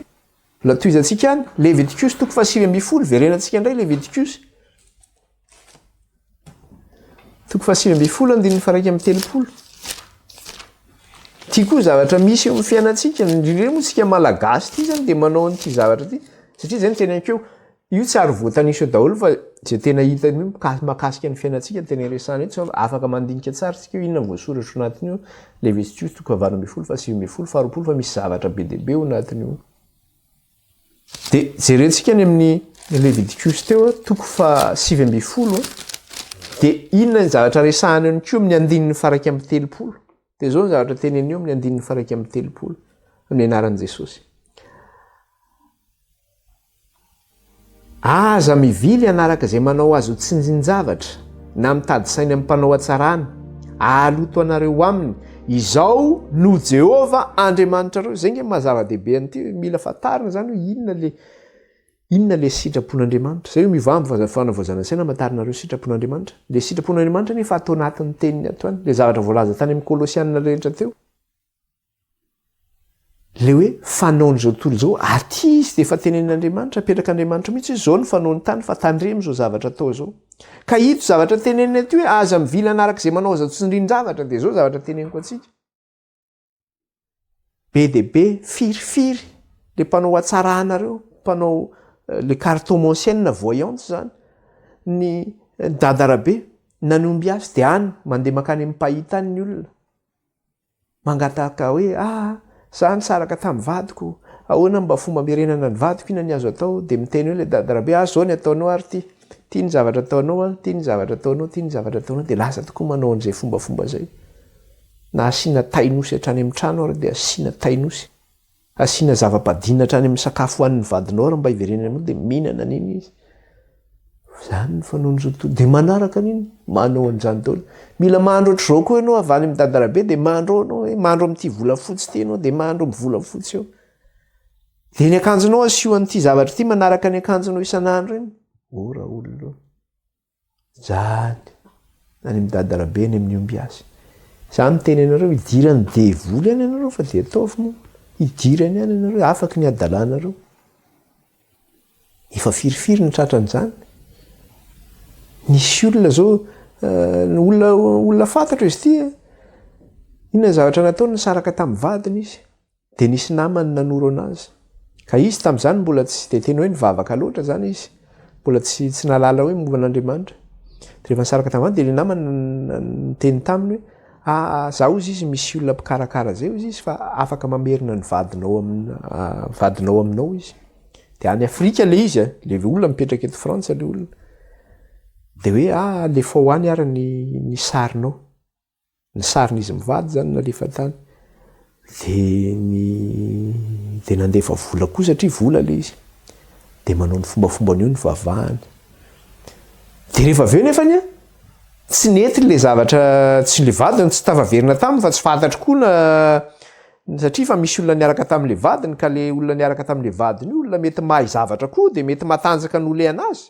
latoizantsika any Leviticus 7:10 verenantsika indray Leviticus 7:30 ty koa zavatra misy eo amin'ny fiainantsika indrindra moa tsika malagasy ty zany de manao an'ity zavatra ty satria zany tena keo io tsy ary voatanisa eo daholo fa zay tena hita mahakasika ny fiainantsika ny tena resana io tsy afaka mandinika tsara tsika io inona voasoratra anatiny io Leviticus 7:30 fa misy zavatra be deaibe eo anatiny io de jerentsika any amin'ny Leviticus teo 7:10 de inona ny zavatra resahana ihany koa amin'ny andininy faraky amin'ny 30 de zao ny zavatra teneny eo amin'ny andininy faraky amin'ny 30 amin'ny anaran'i Jesosy aza mivily anaraka zay manao azy ho tsinjin-javatra na mitady sainy amin'ny mpanao atsarana aloto anareo aminy izao no Jehova Andriamanitra reo zay nge mahazava-dehibe an'ity mila fatarina zany hoe inona le sitrapon'Andriamanitra zay mivambo fanavoazana saina matarinareo sitrapon'Andriamanitra le sitrapon'Andriamanitra nefa atao anatin'ny teniny ato any le zavatra voalaza tany amin'ny Kolosianina rehetra teo le hoe fanaon'izao tontolo zao aty izy de efa tenen'Andriamanitra apetraka Andriamanitra mihitsy hoe zao ny fanaony tany fa tandremo zao zavatra atao zao ka ito zavatra teneniny aty hoe aza mivily anaraka zay manao aza tsindrin-javatra de zao zavatra teneniko atsika be deaibe firifiry le mpanao atsarahanareo mpanao le cartomancienne voyante zany ny dadarabe nanomby azy de any mandeha makany amin'ny pahita any ny olona mangataka hoe zany saraka tamin'ny vadiko ahoana mba fomba mirenana ny vadiko ina ny azo atao de miteny hoe le dadarabe zao ny ataonao ary ty ny zavatra ataonao ty ny zavatra ataonao ty ny zavatra ataonao de lasa tokoa manao an'izay fombafomba zay na asiana tainosy hatrany amin'ny trano ary de asiana tainosy asiana zava-padina hatrany amin'ny sakafo hoan'ny vadinao ary mba hiverenana de mihinana an'iny izy zany ny fanaon'izao tontolo de manaraka an'iny manao an'izany daholo mila mahandro ohatr'izao koa ianao avany amin'ny dadarabe de mahandro anao hoe mahandro amin'ity volafotsy ty ianao de mahandro amin'ny volafotsy eo de ny akanjonao asio an'ity zavatra ity manaraka ny akanjonao isan'andro iny ora olona zany any midadarabe ny amin'ny omby azy za miteny anareo idirany devoly any anareo fa de ataovy mo idirany any anareo afaky ny adalanareo efa firifiry ny tratran'izany nisy olona zao olona fantatra izy ty inona zavatra nataony nisaraka tamin'ny vadiny izy de nisy namany nanoro anazy ka izy tamin'izany mbola tsy de teny hoe nivavaka loatra zany izy mbola tsy nalala hoe momba an'Andriamanitra de rehefa nisaraka tamin'ny vadiny de le namany niteny taminy hoe zaho izy misy olona mpikarakara zay izy fa afaka mamerina ny vadinao aminao izy de any Afrika le izy le olona mipetraka eto Frantsa le olona de hoe le fa hoany ara ny sarinao ny sarin'izy mivady zany nalefa tany de nandefa vola koa satria vola le izy de manao ny fombafombany io ny vavahany de rehefa aveo nefany tsy nety le zavatra tsy le vadiny tsy tavaverina taminy fa tsy fantatry koa na satria fa misy olona niaraka tamin'le vadiny ka le olona niaraka tamin'le vadiny io olona mety mahay zavatra koa de mety matanjaka nole anazy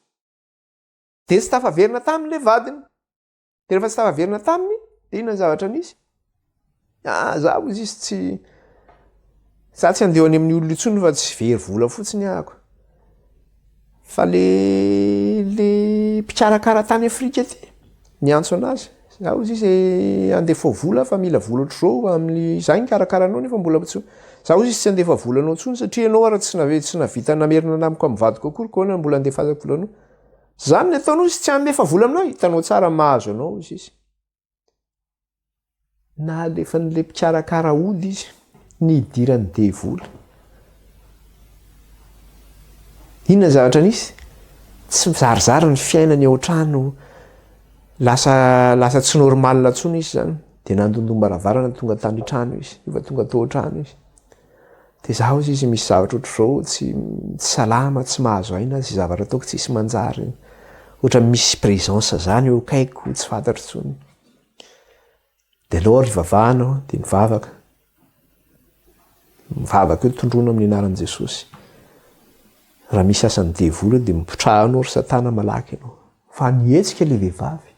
de tsy tafaverina tamin'le vadiny de rehefa tsy tafaverina taminy de inona ny zavatra nisy zaho izy tsy andeho any amin'ny olona itsony fa tsy very vola fotsiny ahako fa le mpikarakara tany Afrika ty niantso anazy zaho izy andefa vola fa mila vola ohatr'izao amin'ny zay nikarakaraanao nefa mbola tsy zaho izy tsy andefa volanao tsony satria ianao ara tsy navita namerina anamiko amin'ny vadiko akory koa mbola andefazako volanao zany ny ataonao izy tsy anefa vola aminao hitanao tsara mahazo anao izy na alefa n'le mpikarakara ody izy ny idirany devoly inona zavatra nisy tsy mizarizary ny fiainany ao trano lasa tsy normalina tsony izy zany de nandondombaravarana tonga tany trano izy efa tonga tao trano izy de zaho izy misy zavatra ohatr'izao tsy salama tsy mahazo aina zy zavatra ataoko tsisy manjary ohatra misy présence zany eo akaiko tsy fantatro tsony de aleo ry vavahanao de mivavaka eo tondrona amin'ny anaran'i Jesosy raha misy asan'ny devoly de mipitrahanao ry satana malaky ianao fa nihetsika le vehivavy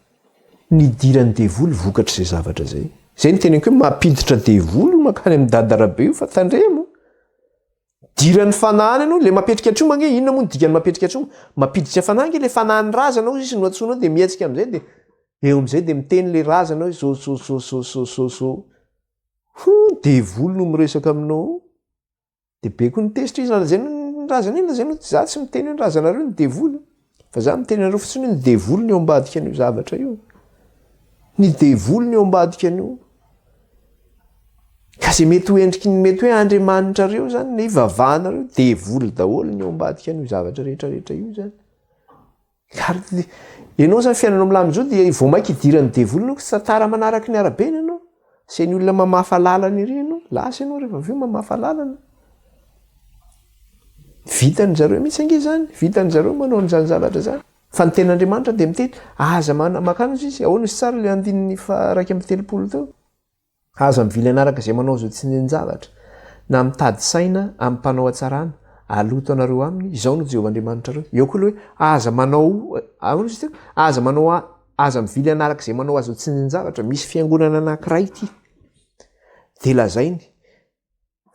nidirany devoly vokatra zay zavatra zay ny teneniko hoe mampiditra devoly makany amin'ny dadarabe io fa tandremo dirany fanahy ianao le mapetrika atroma nge inona moa ny dikany mapetrika atroma mampiditra fanahy nge le fanahy razanao izy no atsoinao de mihetsika am'izay de eo am'izay de miteny le razanao zo devoly no miresaka aminao de be koa nitesitra izy zay razana ina zay no za tsy miteny hoe razanareo ny devoly fa za miteny anareo fotsiny ny devoly ny eo ambadika an'io zavatra io ny devoly ny eo ambadika an'io ka zay mety hoe Andriamanitra reo zany ny vavahanareo devoly daholo ny eo ambadika an'io zavatra rehetrarehetra io zany ianao zany fiainanao milamy zao de vao mainka idirany devoly no tsy tara manaraky ny arabeny ianao se ny olona mamafa lalana iry ianao lasa ianao rehefa aveo mamafa lalana vitany zareo mihitsy ange zany vitany zareo manao n'zany zavatra zany fa ny ten'Andriamanitra de miteny aza makano izy izy ahoana izy tsara le andininy fa 1:30 teo aza mivily anaraka zay manao zao tsy nenjavatra na mitady saina amin'ny mpanao atsarana aloto anareo aminy izao no Jehovahandriamanitra reo eo koa le hoe aza mivily anaraka zay manao azy tsy nenjavatra misy fiangonana anankiray ty de lazainy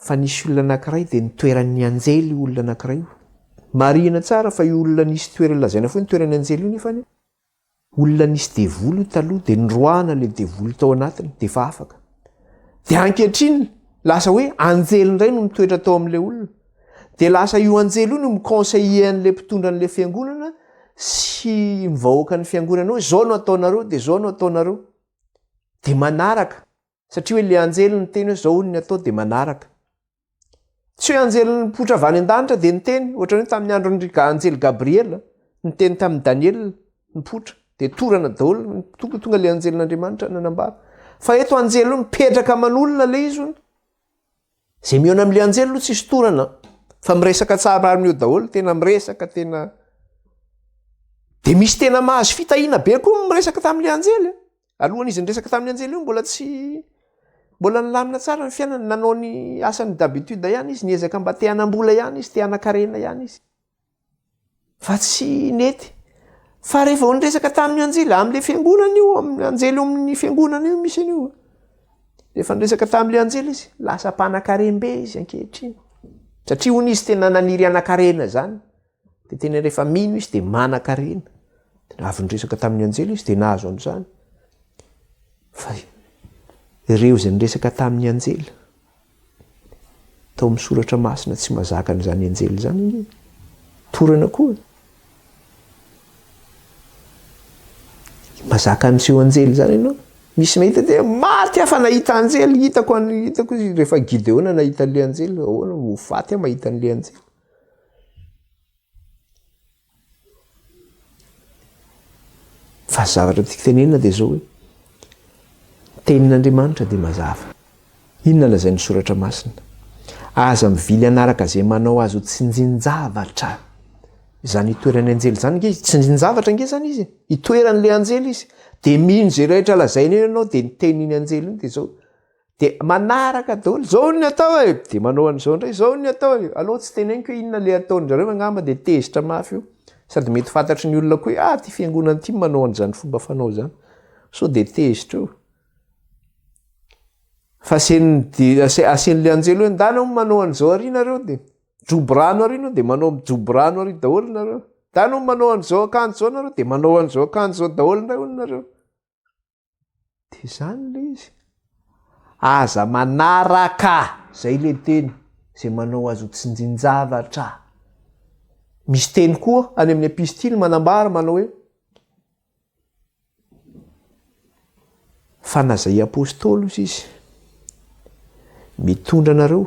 fa nisy olona anankiray de nitoeran'ny anjely olona anankiray io marina tsara fa io olona nisy toerana lazaina foa nitoeran'ny anjely io nefany olona nisy devoly taloha de nroahana le devoly tao anatiny de fa afaka de ankehitriny lasa hoe anjely indray no mitoetra tao amin'le olona de lasa io anjely io no miconseiller an'le mpitondra an'le fiangonana sy mivahoaka ny fiangonana hoe zao no ataonareo de zao no ataonareo de manaraka satria hoe le anjely ny teny hoe zao ny atao de manaraka tsy hoe anjely nipotra avany an-danitra de niteny ohatrany hoe tamin'ny andro anjely Gabriela niteny tamin'ny Daniel nipotra de torana daholo tonga le anjelyn'Andriamanitra nanambara fa eto anjely io mipetraka manolona le izy zay miona am'le anjely aloha tsisy torana fa miresaka tsara amin'io daholo tena miresaka tena de misy tena mahazo fitahina be koa miresaka tamin'le anjely alohan'izy niresaka tamin'ny anjely io mbola nilamina tsara ny fiainana nanao ny asany d'habitude ihany izy niezaka mba te hanambola ihany izy te hanakarena ihany izy fa tsy nety fa rehefa nresaka tamin'ny anjely am'le fiangonana io amin'ny anjely amin'ny fiangonana io misy an'io rehefa nresaka tamin'le anjely izy lasa mpanan-karem-be izy ankehitriny satria hony izy tena naniry anan-karena zany de tena rehefa mino izy de manan-karena avy nresaka tamin'ny anjely izy de nahazo an'izany fa ireo zay nresaka tamin'ny anjely tao misoratra masina tsy mazaka an'izany anjely zany torana koa mazaka an'seho anjely zany ianao misy mahita de maty afa nahita anjely hitako izy rehefa Gideona nahita an'le anjely ahoana ho faty mahita an'le anjely fa zavatra tiako tenenina de zao hoe tenin'Andriamanitra de mazava inona lazain'ny soratra masina aza mivily anaraka zay manao azy ho tsinjinjavatra zany itoeran'ny anjely zany nge izy tsinjinjavatra nge zany izy itoeran'le anjely izy de mino zay rehetra lazaina eny ianao de niteniny anjely iny de zao de manaraka daholo zao ny atao e de manao an'izao ndray zao ny atao e aloha tsy teneniko hoe inona le ataon'zareo angamba de tezitra mafy io sady mety fantatry ny olona koa hoe ty fiangonana ty manao an'izany fomba fanao zany so de tezitra io fa asen'le anjely hoe ndana manao an'izao ary nareo de joborano ary de manao mijoborano ary daholo nareo ndana manao an'izao akanjo zao nareo de manao an'izao akanjo zao daholo ndray nareo de zany le izy aza manaraka zay le teny zay manao azy ho tsinjinjavatra misy teny koa any amin'ny epistily manambara manao hoe fanazay apôstôly izy mitondra anareo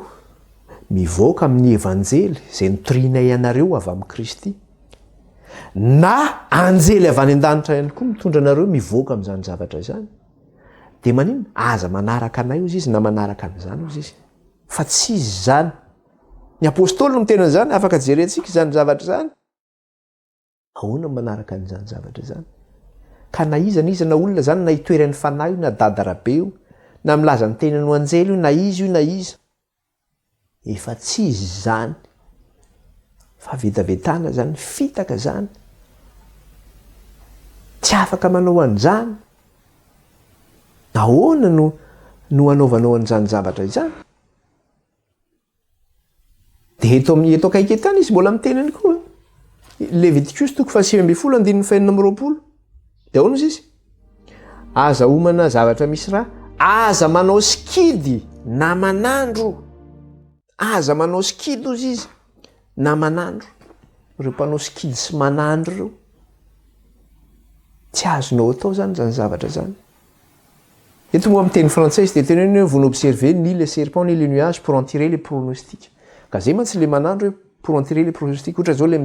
mivoaka amin'ny evanjely zay nitorianay anareo avy amin'ny Kristy na anjely avy any an-danitra ihany koa mitondra anareo mivoaka amin'izany zavatra izany de maninona aza manaraka anay ozy izy na manaraka an'izany ozy izy fa tsy izy zany ny apôstôly no mitena zany afaka jerentsika izany zavatra zany ahoana manaraka an'izany zavatra zany ka na izana izy na olona zany na itoeran'ny fanahy io na dadarabe io na milaza ny tenany anjely io na izy io na iza efa tsy izy zany fa vetavetana zany fitaka zany tsy afaka manao an'izany ahoana no anaovanao an'izany zavatra izany de eto akaiky etany izy mbola mitenany koa Leviticus 8:5-20 de ahoana izy aza homana zavatra misy raha aza manao skidy na manandro aza manao skidy ozy izy na manandro reo mpanao skidy sy manandro reo tsy azonao atao zany zavatra zany eto moa miteny français de teny hoe vous n'observez ni les serpents ni les nuages pour en tirer les pronostics ka zay mantsy le manandro hoe pour en tirer les pronostics ohatra zao le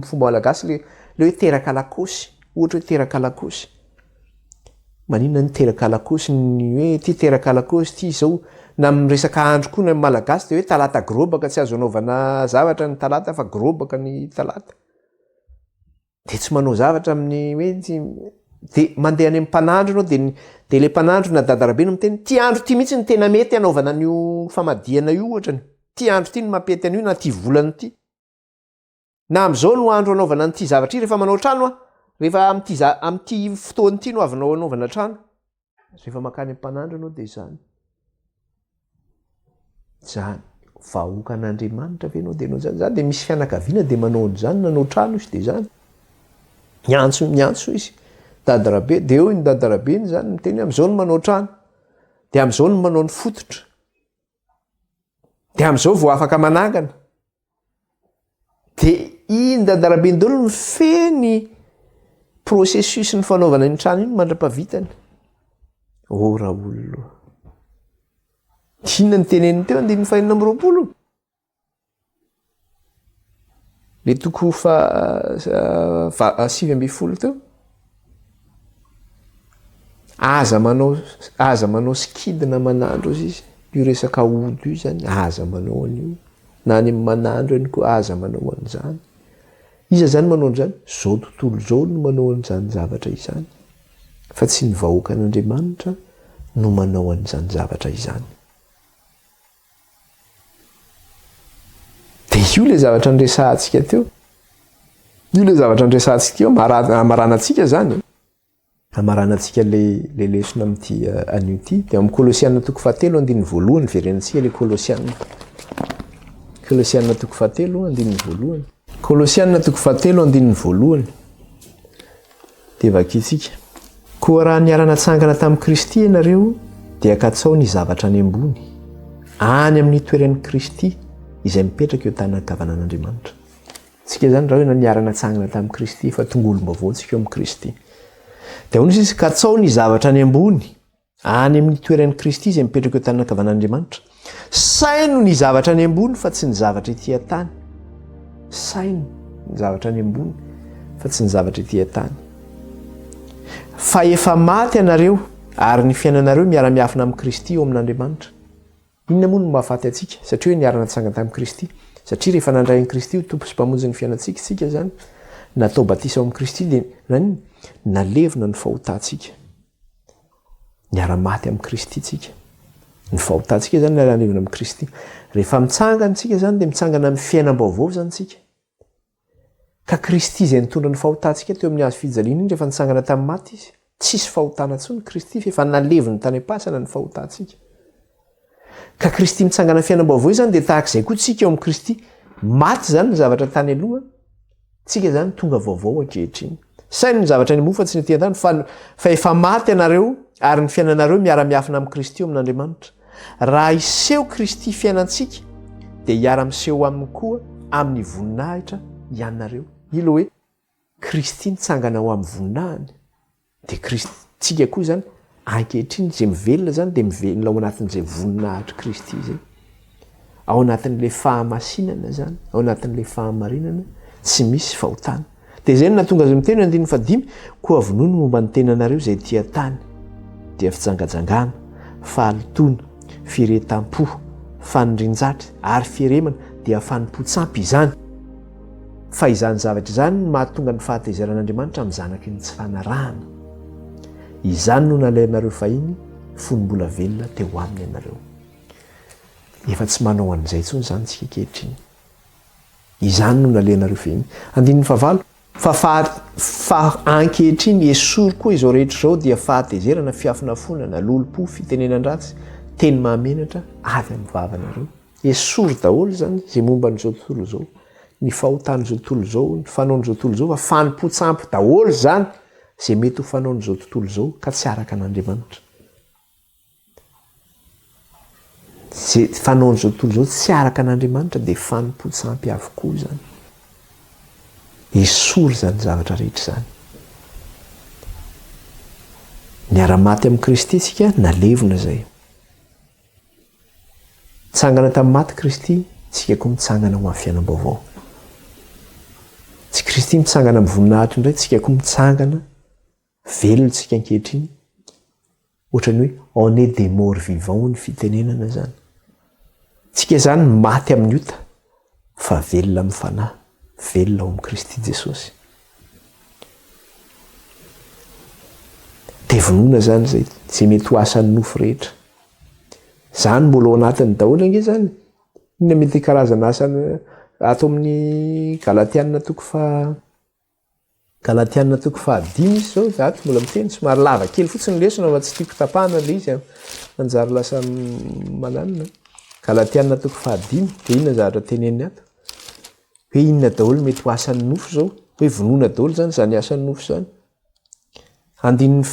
fomba malagasy le hoe teraka lakosy ohatra hoe teraka lakosy maninona ny teraka lakosy ny hoe ty teraka lakosy ty zao na miresaka andro koa na malagasy de hoe talata grobaka tsy azo anaovana zavatra ny talata fa grobaka ny talata de tsy manao zavatra amin'ny hoe de mandeha any amin'ny mpanandro anao de le mpanandro na dadarabe no miteny ty andro ty mihitsy ny tena mety anaovana an'io famadiana io ohatrany ty andro ty ny mampety an'io na ty volany ty na am'izao no andro anaovana an'ty zavatra io rehefa manao trano rehefa am'ty fotoany ty no avinao anaovana trano rehefa makany amin'ny mpanandro anao de zany vahoaka an'Andriamanitra ve anao de anao zany de misy fianakaviana de manao an'izany nanao trano izy de zany miantso izy dadarabe de eo ny dadarabe iny zany miteny am'izao no manao trano de am'izao no manao ny fototra de am'izao vao afaka manangana de iny dadarabe ny daholo mifeny processus ny fanaovana ny trano iny mandra-pavitany raha olona inona ny teneniny teo 520 le toko 7:20 teo aza manao skidy na manandro izy io resaka ody io zany aza manao an'io na any amin'ny manandro ihany koa aza manao an'izany iza zany manao an'izany zao tontolo zao no manao an'izany zavatra izany fa tsy ny vahoaka an'Andriamanitra no manao an'izany zavatra izany de io le zavatra nresahantsika teo io le zavatra andresantsika eo amaranantsika zany amaranantsika le lesona am'ty anio ty de amin'ny Kolosianina toko 7 andininy voalohany verenantsika le Kolosianina toko 7 andininy voalohany Kolosianina toko 7 andininy voalohany de vakitsika koa raha niara-natsangana tamin'i Kristy ianareo dia katsao ny zavatra any ambony any amin'ny toeran'i Kristy izay mipetraka eo tanankavanan'Andriamanitra. Tsika zany raha hoe niara-natsangana tamin'i Kristy fa tongolom-baovao tsika eo amin'ny Kristy. De hono izy katsao ny zavatra any ambony any amin'ny toeran'i Kristy izay mipetraka eo tanankavanan'Andriamanitra. Saino ny zavatra any ambony fa tsy ny zavatra ety an-tany. Saino ny zavatra any ambony fa tsy ny zavatra ety an-tany. Fa efa maty ianareo ary ny fiainanareo miara-miafina amin'ny Kristy eo amin'Andriamanitra. Inona moa no mahafaty atsika satria hoe niara-natsangana tamin'i Kristy? Satria rehefa nandray an'i Kristy tompo sy mpamonjy ny fiainantsika tsika zany natao batisa ao amin'i Kristy dia nalevina ny fahotantsika. Niara-maty amin'i Kristy tsika. Ny fahotantsika zany nalevina amin'i Kristy. Rehefa mitsangana tsika zany dia mitsangana amin'ny fiainam-baovao zany tsika. Ka Kristy izay nitondra ny fahotantsika teo amin'ny hazo fijaliana iny rehefa nitsangana tamin'ny maty izy. Tsisy fahotana intsony Kristy fa efa nalevina tany am-pasana ny fahotantsika. Ka Kristy mitsangana fiainam-baovao zany dia tahak'izay koa tsika eo amin'ny Kristy. Maty zany ny zavatra tany aloha, tsika zany tonga vaovao ankehitriny. Saino ny zavatra any ambony fa tsy ny ety an-tany fa efa maty ianareo ary ny fiainanareo miara-miafina amin'ny Kristy eo amin'Andriamanitra. Raha iseho Kristy fiainantsika dia hiara-miseho aminy koa amin'ny voninahitra ianareo. Ilo hoe Kristy nitsangana ao amin'ny voninahiny dia Kristy koa zany ankehitriny izay mivelona zany dia mivelona ao anatin'izay voninahitra Kristy izay. Ao anatin'ilay fahamasinana zany, ao anatin'ilay fahamarinana tsy misy fahotana. Dia izay no nahatonga azy miteny andininy 5 koa vonono momba ny tenanareo izay ety an-tany dia fijangajangana, fahalitoana, firetam-po, fanindrin-jatra ary fieremana dia fanompo-tsampy izany. Fa izany zavatra izany no mahatonga ny fahatezeran'Andriamanitra amin'ny zanaky ny tsy fanarahana. Izany no nalainareo fahiny fonom-bola velona teo aminy ianareo. Efa tsy manao an'izay intsony zany tsika ankehitriny. Izany no nalainareo fahiny. Andininy 9 fa ankehitriny esory koa izao rehetra izao dia fahatezerana, fiafinafonana, lolo-po, fitenenan-dratsy, teny mahamenatra avy amin'ny vavanareo. Esory daholo zany izay momba n'izao tontolo izao. Ny fahotan'izao tontolo izao, ny fanaon'izao tontolo izao fa fanompo-tsampy daholo zany izay mety ho fanaon'izao tontolo izao ka tsy araka an'Andriamanitra. Izay fanaon'izao tontolo izao tsy araka an'Andriamanitra dia fanompo-tsampy avokoa zany. Esory zany zavatra rehetra zany. Niara-maty amin'i Kristy tsika nalevina zay. Mitsangana tamin'ny maty Kristy, tsika koa mitsangana ho amin'ny fiainam-baovao. Tsy Kristy mitsangana amin'ny voninahitra indray, tsika koa mitsangana velona tsika ankehitriny. Ohatran'ny hoe on est des morts vivants ny fitenenana zany. Tsika zany maty amin'ny ota fa velona amin'ny fanahy, velona ao amin'i Kristy Jesosy. Dia vonoina zany zay mety ho asan'ny nofo rehetra. Zany mbola ao anatiny daholo ange zany. Inona mety karazana asana ato amin'ny Galatianina toko 5 zao zato mbola miteny somary lava kely fotsiny lesona fa tsy tiako tapahana le izy manjary lasa mananina. Galatianina toko 5 dia inona zavatra teneniny ato? Hoe inona daholo mety ho asan'ny nofo zao? Hoe vonoina daholo zany zany asan'ny nofo zany. Andininy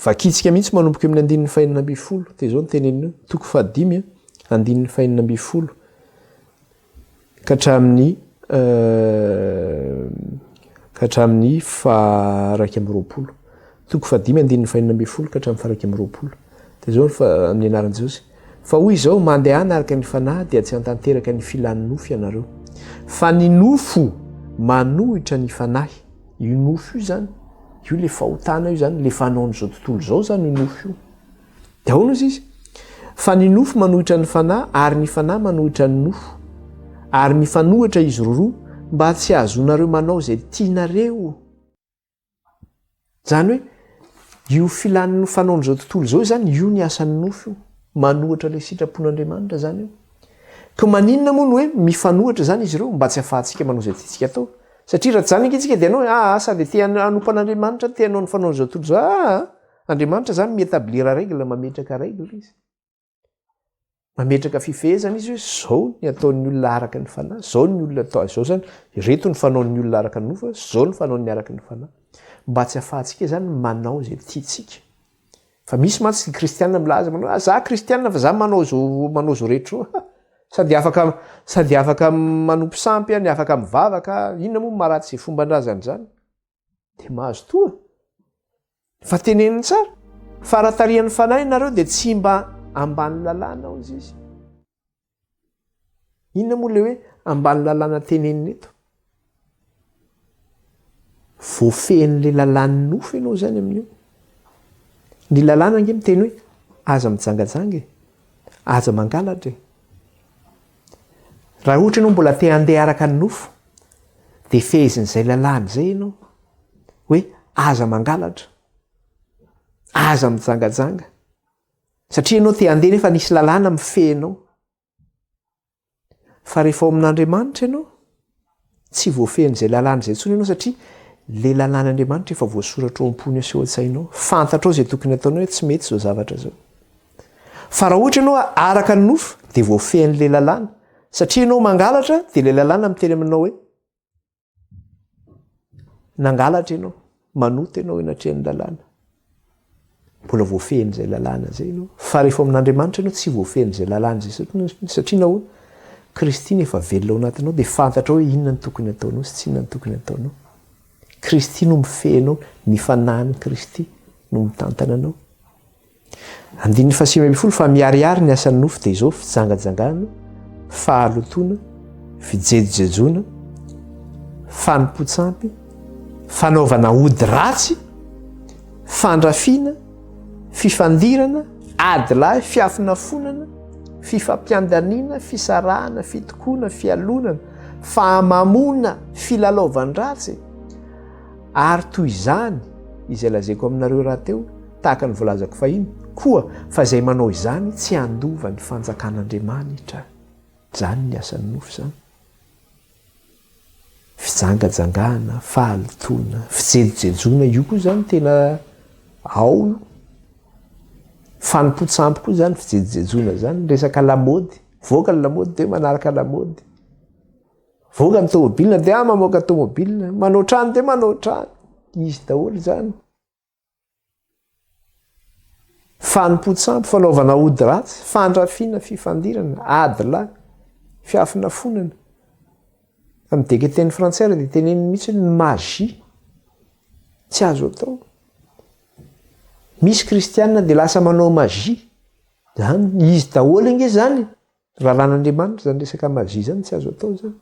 vakitsika mihitsy manomboka amin'ny andininy 5 dia zao ny teneniny toko 5 andininy 5 ka hatramin'ny 20. Toko 5 andininy 5 ka hatramin'ny 20. Dia zao amin'ny anaran'i Jesosy. Fa hoy izao mandehana araka ny fanahy dia tsy hantanteraka ny filan'ny nofo ianareo. Fa ny nofo manohitra ny fanahy. Io nofo io zany, io le fahotana io zany, le fanaon'izao tontolo izao zany io nofo io. Dia ahoana izy? Fa ny nofo manohitra ny fanahy ary ny fanahy manohitra ny nofo. Ary mifanohitra izy roa mba tsy ahazonareo manao izay tianareo. Zany hoe io filan'ny fanaon'izao tontolo izao zany io ny asan'ny nofo io. Manohitra ilay sitrapon'Andriamanitra zany io. ka maninona moa no hoe mifanohitra zany izy ireo mba tsy hahafahantsika manao zay tiantsika atao satria raha zany antsika dia anao sady te hanompan'andriamanitra te hanao ny fanao zao tontolo zao andriamanitra zany mietablir règle mametraka règle izy mametraka fifehezana izy hoe zao ny ataon'ny olona araka ny fanahy zao ny olona atao zao zany reto ny fanaon'ny olona araka ny nofa zao ny fanaony araka ny fanahy mba tsy hahafahantsika zany manao zay tiantsika fa misy mantsy kristianina milaza manao za kristianina fa za manao zao rehetra sady afaka manompo sampy ny afaka mivavaka inona moa maratsy zay fomban-drazany zany de mahazo toa fa teneniny tsara fa raha tarihan'ny fanahy nareo de tsy mba ambany lalàna ao izy inona moa le hoe ambany lalàna teneniny eto voafehin'le lalàny nofo ianao zany amin'io ny lalàna ange miteny hoe aza mijangajanga aza mangalatra raha ohatra ianao mbola te handeha araka ny nofo de fehezin'izay lalàny zay ianao hoe aza mangalatra aza mijangajanga satria ianao te handeha nefa nisy lalàna mifehinao fa rehefa ao amin'andriamanitra ianao tsy voafehin'izay lalàna zay tsony ianao satria le lalàn'andriamanitra efa voasoratra ao am-pony aseho an-tsainao fantatrao zay tokony ataonao hoe tsy mety zao zavatra zao fa raha ohatra ianao araka ny nofo de voafehin'le lalàna satria ianao mangalatra de le lalàna miteny aminao hoe nangalatra ianao manota ianao enatrehan'ny lalàna mbola voafehin'izay lalàna zay ianao fa rehefa amin'andriamanitra ianao tsy voafehin'izay lalàna zay satria nahoana Kristy nefa velona ao anatinao de fantatrao hoe inona ny tokony ataonao sy tsy inona ny tokony ataonao Kristy no mifehinao ny fanahin'i Kristy no mitantana anao andin'ny fahasimy folo fa miariary ny asan'ny nofo de izao fijangajangana fahalotoana fijejojejona fanompo-tsampy fanaovana ody ratsy fandrafiana fifandirana ady lahy fiafina fonana fifampiandaniana fisarahana fitokoana fialonana fahamamona filalaovan-dratsy ary toy izany izay lazaiko aminareo raha teo tahaka ny volazako fahiny koa fa izay manao izany tsy handova ny fanjakan'Andriamanitra zany ny asan'ny nofo zany fijangajangana fahalotona fijejojejona io koa zany tena ao fanompo-tsampy koa zany fijejojejona zany resaka lamody voaka ny lamody de manaraka lamody voaka ny tômôbilina de mamoaka tômôbilina manao trano de manao trano izy daholo zany fanompo-tsampy fanaovana ody ratsy fandrafiana fifandirana ady lahy fiafina fonana amidika teny frantsay de teneniny mihitsy ny magie tsy azo atao misy kristianina de lasa manao magie zany izy daholo inge zany raha ran'Andriamanitra zany resaka magie zany tsy azo atao zany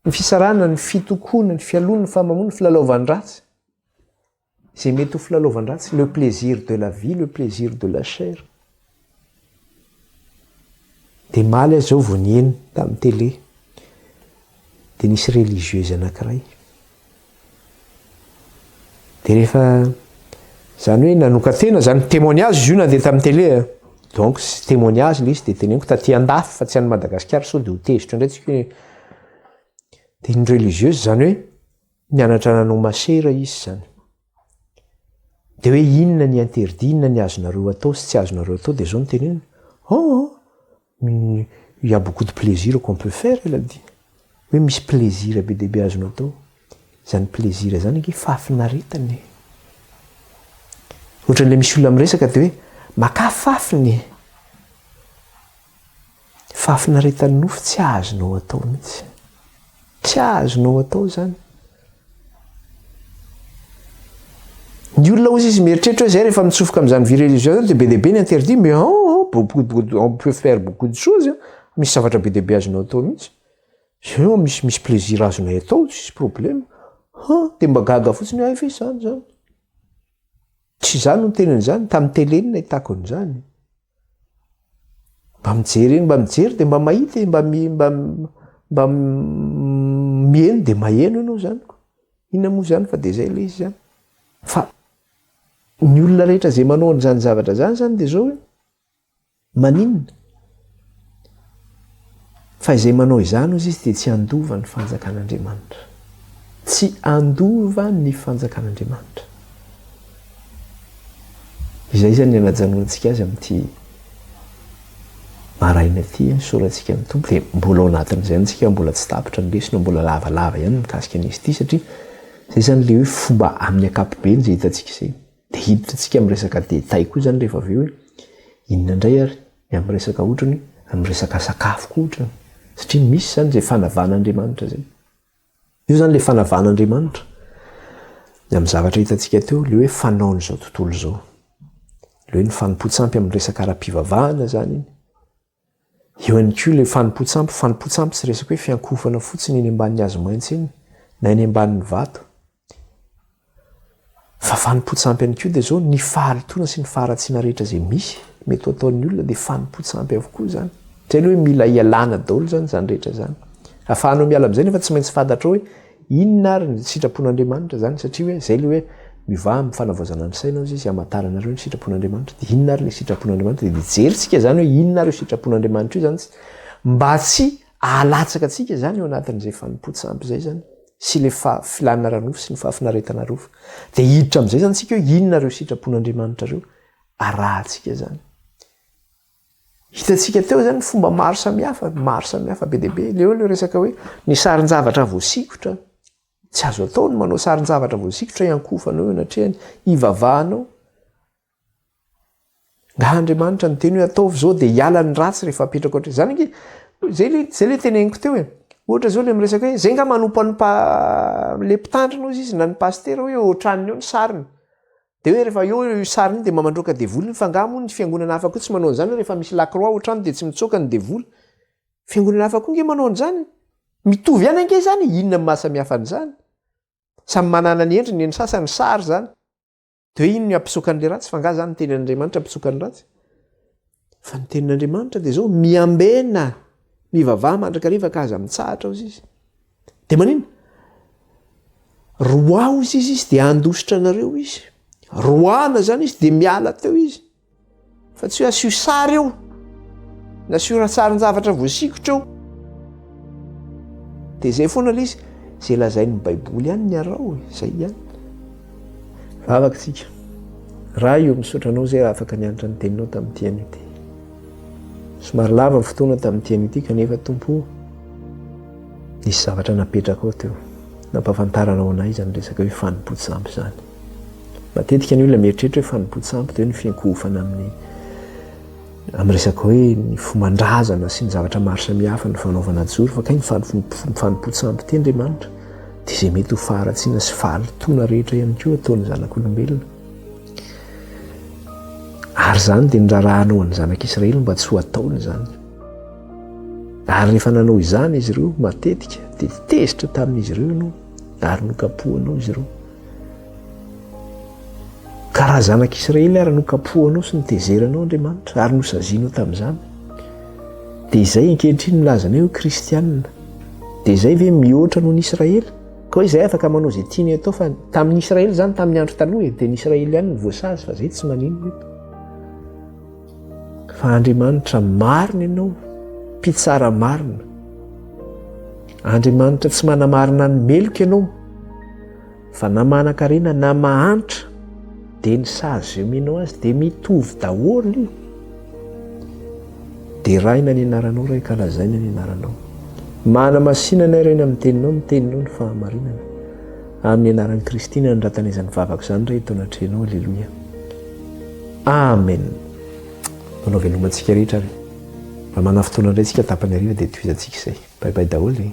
ny fisarana ny fitokoana ny fialona ny famamona ny filalaovan-dratsy zay mety ho filalaovan-dratsy le plaisir de la vie le plaisir de la chair de maly azy zao vao nieny tamin'ny télé de nisy religieuse anankiray de rehefa zany hoe nanokatena zany témoignage izy io na de tamin'ny télé donc témoignage le izy de teneniko taty andafy fa tsy any Madagasikara sao de ho tezitra indray tsika de ny religieuse zany hoe mianatra nanao masera izy zany de hoe inona ny interdit inona ny azonareo atao sy tsy azonareo atao de zao ny teneniny il y a beaucoup de plaisir qu'on peut faire elle a dit hoe misy plaisir be dehibe azonao atao zany plaisir zany nge fafinaretany ohatran'le misy olona miresaka de hoe makafafiny fafinaretan'ny nofo tsy azonao atao mihitsy tsy azonao atao zany ny olona ozy izy mieritreritra hoe zay rehefa mitsofoka amin'izany vie religieuse de be dehibe ny interdit mais on peut faire beaucoup de choses misy zavatra be dehibe azonao atao mihitsy misy plaisir azonay atao tsisy problème de mba gaga fotsiny efa izany zany tsy zany no tenany zany tamin'ny télé ny nahitako an'izany mba mijery de mba mahita mba mieno de maheno ianao zany inona moa zany fa de zay le izy zany fa ny olona rehetra zay manao an'izany zavatra zany de zao hoe maninona fa izay manao izany ozy izy dia tsy andova ny fanjakan'Andriamanitra, tsy andova ny fanjakan'Andriamanitra. Izay zany anajanonantsika azy amin'ity maraina ity sorantsika amin'ny Tompo, dia mbola ao anatin'izay antsika mbola tsy tapitra ny lesona, mbola lavalava ihany mikasika an'izy ity, satria zay zany le hoe fomba amin'ny ankapobeny zay hitantsika izay. Dia hiditra antsika amin'ny resaka détail koa zany rehefa avy eo hoe inona indray ary ny amin'ny resaka ohatrany amin'ny resaka sakafo koa ohatrany, satria misy zany zay fanavan'Andriamanitra zay. Io zany le fanavan'Andriamanitra ny amin'ny zavatra hitantsika teo, le hoe fanaon'izao tontolo izao, le hoe ny fanompo-tsampy amin'ny resaka ara-pivavahana zany iny. Eo ihany koa le fanompo-tsampy tsy resaka hoe fiankofana fotsiny eny ambanin'ny hazo maitso eny na eny ambanin'ny vato, fa fanompo-tsampy ihany koa dia zao ny fahalitoana sy ny faharatsiana rehetra zay misy mety ho ataon'ny olona dia fanompo-tsampy avokoa zany. Zay hoe mila ialana daholo zany zany rehetra zany. Ahafahanao miala amin'izay nefa tsy maintsy fantatra hoe inona ary ny sitrapon'Andriamanitra zany, satria hoe zay le hoe mivaha amin'ny fanavaozana ny saina izy hamantaranareo ny sitrapon'Andriamanitra, dia inona ary le sitrapon'Andriamanitra, dia jerentsika zany hoe inona ary io sitrapon'Andriamanitra io zany, mba tsy ahalatsaka antsika zany eo anatin'izay fanompo-tsampy zay zany, sy le filana ranofo sy ny fahafinaretana rofo. Dia hiditra amin'izay zany tsika hoe inona reo sitrapon'Andriamanitra reo, arahantsika zany. Hitantsika teo zany fomba maro samihafa be dia be. Leo le resaka hoe ny sarin-javatra voasikotra, tsy azo atao ny manao sarin-javatra voasikotra iankofanao eo anatrehany, ivavahanao. Nga Andriamanitra ny teny hoe ataovy zao dia hiala ny ratsy rehefa apetraka ohatry. Zany ange zay le teneniko teo hoe ohatra zao le miresaka hoe zay nga manompa le mpitandrina izy na ny pastera hoe ohatraniny eo ny sariny. Dia hoe rehefa eo sariny dia mamandroaka devoly, fa nga moa ny fiangonana hafa koa tsy manao an'izany, rehefa misy lakroa ohatrany dia tsy mitsoaka ny devoly. Fiangonana hafa koa nge manao an'izany. Mitovy ihany ange zany, inona mahasamihafa an'izany? Samy manana ny endriny, ny sasany sary zany. Dia hoe ino ny ampisoakan'ilay ratsy, fa nga zany ny tenin'Andriamanitra ampisoakan'ny ratsy. Fa ny tenin'Andriamanitra dia zao miambena, mivavaha mandrakariva ka aza mitsahatra ozy izy. Dia manina? Roa ozy izy dia andositra anareo izy. Roana zany izy dia miala teo izy. Fa tsy hoe asio sary eo, na asio sarin-javatra voasikotra eo. Dia zay foana ilay izy, zay lazain'ny Baiboly ihany ny arao, zay ihany. Vavaka tsika. Raha io misotranao zay afaka nianatra ny teninao tamin'ity an'ity. Somary lava ny fotoana tamin'ity an'ity kanefa Tompo, nisy zavatra napetraka ao teo. Nampahafantaranao anay izany resaka hoe fanompo-tsampy zany. Matetika ny olona mieritreritra hoe fanompo-tsampy dia ny fiankofana amin'ny resaka hoe ny fomban-drazana sy ny zavatra maro samihafa ny fanaovana joro, fa kay ny fanompo-tsampy ty Andriamanitra dia izay mety ho faharatsiana sy fahalitoana rehetra ihany koa ataon'ny zanak'olombelona. Ary zany dia nirarahanao an'ny zanak'Israely mba tsy ho ataony zany. Ary rehefa nanao izany izy ireo matetika dia tezitra tamin'izy ireo ianao ary nokapohanao izy ireo. Ka raha zanak'Israely ary nokapohanao sy nitezeranao Andriamanitra ary nosazianao tamin'izany, dia izay ankehitriny milazana hoe kristianina. Dia izay ve mihoatra noho ny Israely? Ka hoe izay afaka manao izay tiany atao, fa tamin'ny Israely zany tamin'ny andro taloha dia ny Israely ihany ny voasazy, fa izay tsy manino eto. Fa Andriamanitra marina ianao, mpitsara marina. Andriamanitra tsy manamarina ny meloka ianao, fa na manan-karena na mahantra dia ny sazy omenao azy dia mitovy daholo io. Dia raina ny anaranao, ray kalazaina ny anaranao. Mana-masinana ireny amin'ny teninao, miteninao ny fahamarinana. Amin'ny anaran'i Kristy ny andratan'izany vavaka izany ray eto anatrehanao. Alleluia. Amen. Manao velomantsika rehetra ary. Raha mana fotoana indray tsika tapany ariva dia tohizantsika izay. Baibai daholo.